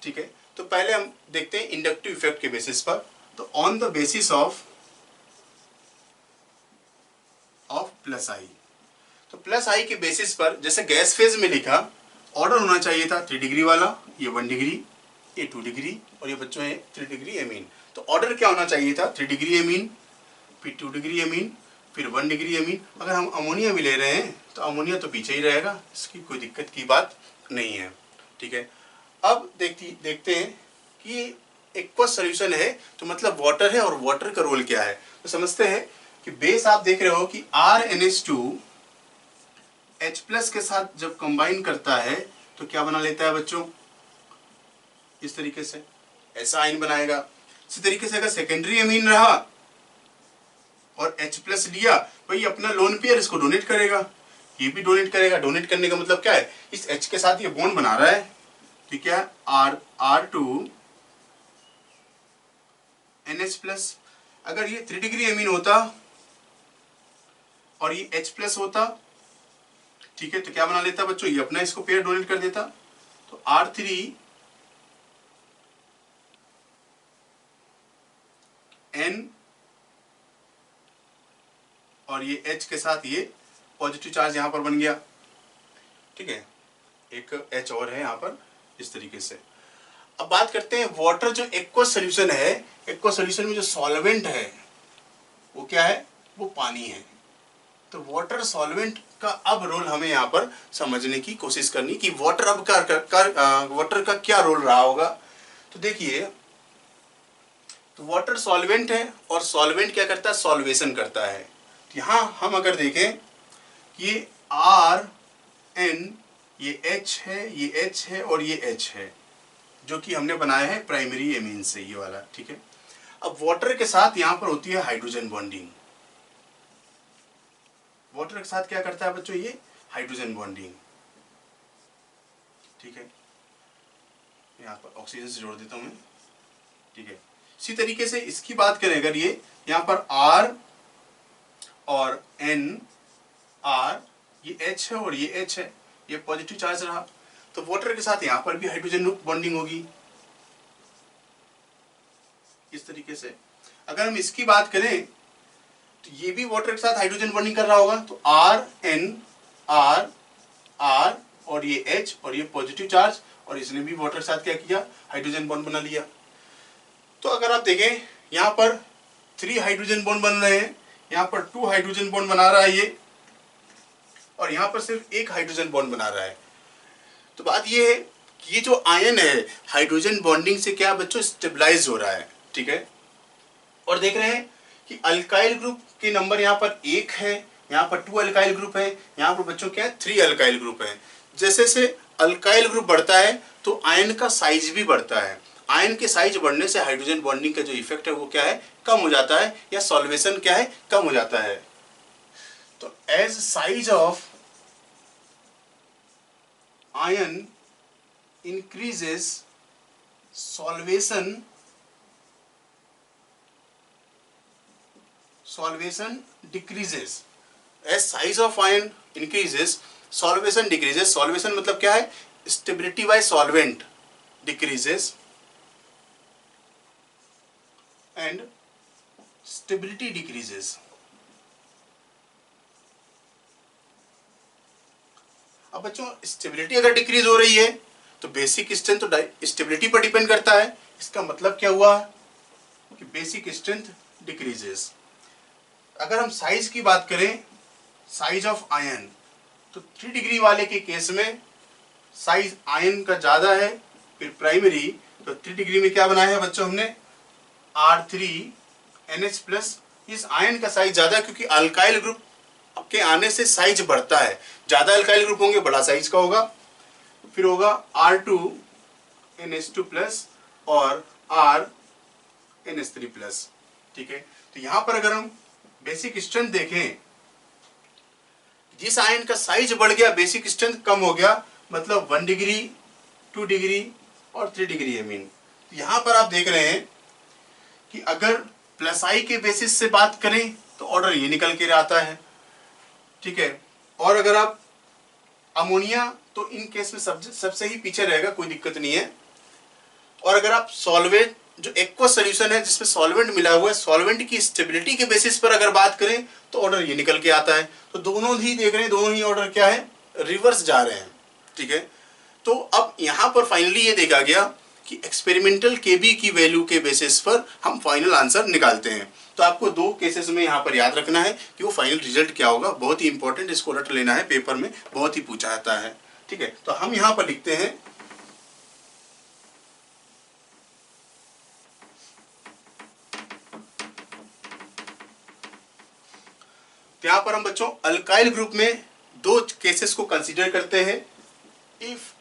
ठीक है, तो पहले हम देखते हैं इंडक्टिव इफेक्ट के बेसिस पर। तो on the basis of plus I, तो प्लस आई के बेसिस पर जैसे गैस फेज में लिखा, ऑर्डर होना चाहिए था 3 डिग्री वाला, ये 1 डिग्री, ये 2 डिग्री और ये बच्चों है 3 डिग्री एमीन। तो ऑर्डर क्या होना चाहिए था, 3 डिग्री एमीन, फिर 2 डिग्री एमीन, फिर 1 डिग्री अमीन। अगर हम अमोनिया भी ले रहे हैं तो अमोनिया तो पीछे ही रहेगा, इसकी कोई दिक्कत की बात नहीं है, ठीक है। अब देखते हैं कि एक्वस सॉल्यूशन है तो मतलब वाटर है, और वाटर का रोल क्या है। तो समझते हैं कि बेस आप देख रहे हो कि RNH2 H+ के साथ जब कंबाइन करता है तो क्या बना लेता है बच्चों, इस तरीके से ऐसा आयन बनाएगा। इसी तरीके से अगर सेकेंडरी अमीन रहा और H+ लिया, वही अपना लोन पेयर इसको डोनेट करेगा, ये भी डोनेट करेगा। डोनेट करने का मतलब क्या है, इस H के साथ ये बॉन्ड बना रहा है, ठीक है, R2 NH+। अगर ये 3 डिग्री अमीन होता और ये H+ होता, ठीक है, तो क्या बना लेता बच्चों, ये अपना इसको पेयर डोनेट कर देता। तो R3 N और ये H के साथ ये पॉजिटिव चार्ज यहां पर बन गया, ठीक है, एक H और है यहां पर, इस तरीके से। अब बात करते हैं वाटर जो एक्वस सॉल्यूशन है, एक्वस सॉल्यूशन में जो सॉल्वेंट है वो क्या है, वो पानी है। तो वाटर सॉल्वेंट का अब रोल हमें यहाँ पर समझने की कोशिश करनी कि वाटर अब वाटर का क्या रोल रहा होगा। तो देखिए, तो वाटर सॉल्वेंट है और सॉल्वेंट क्या करता है, सॉल्वेशन करता है। तो यहाँ हम अगर देखें ये RN, ये H है, ये H है और ये H है, जो कि हमने बनाया है प्राइमरी एमीन से, ये वाला, ठीक है। अब वाटर के साथ यहाँ पर होती है हाइड्रोजन बॉन्डिंग। वाटर के साथ क्या करता है बच्चों, ये हाइड्रोजन बॉन्डिंग, ठीक है। यहाँ पर ऑक्सीजन से जोड़ देता हूं मैं, ठीक है। इसी तरीके से इसकी बात करें अगर, ये यहाँ पर R और N, R, ये H है और ये H है, ये पॉजिटिव चार्ज रहा, तो वाटर के साथ यहाँ पर भी हाइड्रोजन बॉन्डिंग होगी, इस तरीके से। अगर हम इसकी बात करें तो ये भी वाटर के साथ हाइड्रोजन बॉन्डिंग कर रहा होगा, तो RN, R, R और ये H और ये पॉजिटिव चार्ज, और इसने भी वाटर के साथ क्या किया, हाइड्रोजन बॉन्ड बना लिया। तो अगर आप देखें यहाँ पर 3 हाइड्रोजन बॉन्ड बन रहे हैं, यहाँ पर 2 हाइड्रोजन बॉन्ड बना रहा है ये, और यहाँ पर सिर्फ 1 हाइड्रोजन बॉन्ड बना रहा है। तो बात ये है कि ये जो आयन है हाइड्रोजन बॉन्डिंग से क्या बच्चों, स्टेबलाइज हो रहा है, ठीक है। और देख रहे हैं कि अल्काइल ग्रुप के नंबर यहाँ पर 1 है, यहाँ पर 2 अल्काइल ग्रुप है, यहाँ पर बच्चों क्या है, 3 अल्काइल ग्रुप है। जैसे से अल्काइल ग्रुप बढ़ता है तो आयन का साइज भी बढ़ता है। आयन के साइज बढ़ने से हाइड्रोजन बॉन्डिंग का जो इफेक्ट है वो क्या है, कम हो जाता है, या सॉल्वेशन क्या है, कम हो जाता है। तो as size of ion increases, solvation decreases। as size of ion increases, solvation decreases। solvation मतलब क्या है, stability by solvent decreases and stability decreases। अब बच्चों स्टेबिलिटी अगर डिक्रीज हो रही है तो बेसिक स्ट्रेंथ तो स्टेबिलिटी पर डिपेंड करता है। इसका मतलब क्या हुआ कि बेसिक स्ट्रेंथ डिक्रीजेस। अगर हम साइज की बात करें, साइज ऑफ आयन, तो 3 डिग्री वाले के केस में साइज आयन का ज़्यादा है। फिर प्राइमरी, तो 3 डिग्री में क्या बनाया है बच्चों हमने, R3NH+। इस आयन का साइज ज़्यादा है क्योंकि अल्काइल ग्रुप के आने से साइज बढ़ता है, ज़्यादा अल्काइल ग्रुप होंगे बड़ा साइज का होगा। फिर होगा R2NH2+ और RNH3+, ठीक है। तो यहाँ पर अगर हम बेसिक स्ट्रेंथ देखें, जिस आयन का साइज बढ़ गया बेसिक स्ट्रेंथ कम हो गया, मतलब 1 डिग्री, 2 डिग्री और 3 डिग्री अमीन। यहाँ पर आप देख रहे हैं कि अगर प्लस आई के बेसिस से बात करें तो ऑर्डर ये निकल के आता है, ठीक है। और अगर आप अमोनिया, तो इन केस में सबसे ही पीछे रहेगा, कोई दिक्कत नहीं है। और अगर आप सॉल्वेंट, जो एक्वस सॉल्यूशन है जिसमें सॉल्वेंट मिला हुआ है, सॉल्वेंट की स्टेबिलिटी के बेसिस पर अगर बात करें तो ऑर्डर ये निकल के आता है। तो दोनों ही देख रहे हैं, दोनों ही ऑर्डर क्या है, रिवर्स जा रहे हैं, ठीक है। तो अब यहाँ पर फाइनली ये देखा गया कि एक्सपेरिमेंटल केबी की वैल्यू के बेसिस पर हम फाइनल आंसर निकालते हैं। तो आपको 2 केसेस में यहाँ पर याद रखना है कि वो फाइनल रिजल्ट क्या होगा। बहुत ही इंपॉर्टेंट, इसको रट लेना है, पेपर में बहुत ही पूछा जाता है। ठीक है, तो हम यहाँ पर लिखते हैं यहाँ पर हम बच्चों अल्काइल ग्रुप में 2 केसेस को कंसीडर करते हैं। If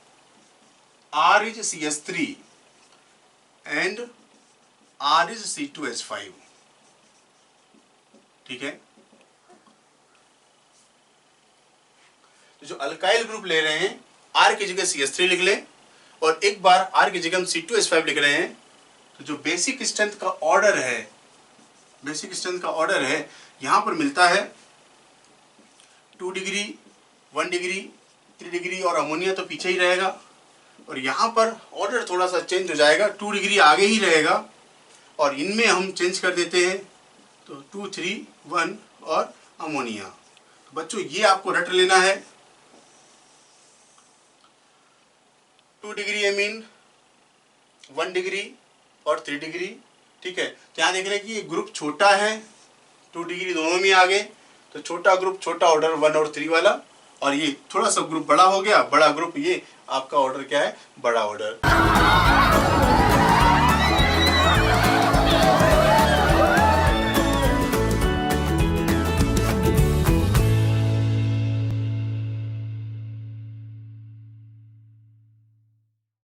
R is CH3 and R is C2H5, ठीक है। तो जो अल्काइल ग्रुप ले रहे हैं, R की जगह CH3 लिख लें, और एक बार R की जगह हम C2H5 लिख रहे हैं, तो जो बेसिक स्ट्रेंथ का ऑर्डर है, यहां पर मिलता है 2 डिग्री, 1 डिग्री, 3 डिग्री, और अमोनिया तो पीछे ही रहेगा। और यहाँ पर ऑर्डर थोड़ा सा चेंज हो जाएगा, 2 डिग्री आगे ही रहेगा, और इनमें हम चेंज कर देते हैं, तो 2, 3, 1 और अमोनिया। तो बच्चों ये आपको रट लेना है। 2 डिग्री एमीन, 1 डिग्री और 3 डिग्री, ठीक है। तो यहाँ देख रहे हैं कि ये ग्रुप छोटा है, 2 डिग्री दोनों में आ गए, तो छोटा ग्रुप, छोटा ऑर्डर 1 और 3 वाला, और ये थोड़ा सा ग्रुप बड़ा हो गया, बड़ा ग्रुप, ये आपका ऑर्डर क्या है, बड़ा ऑर्डर।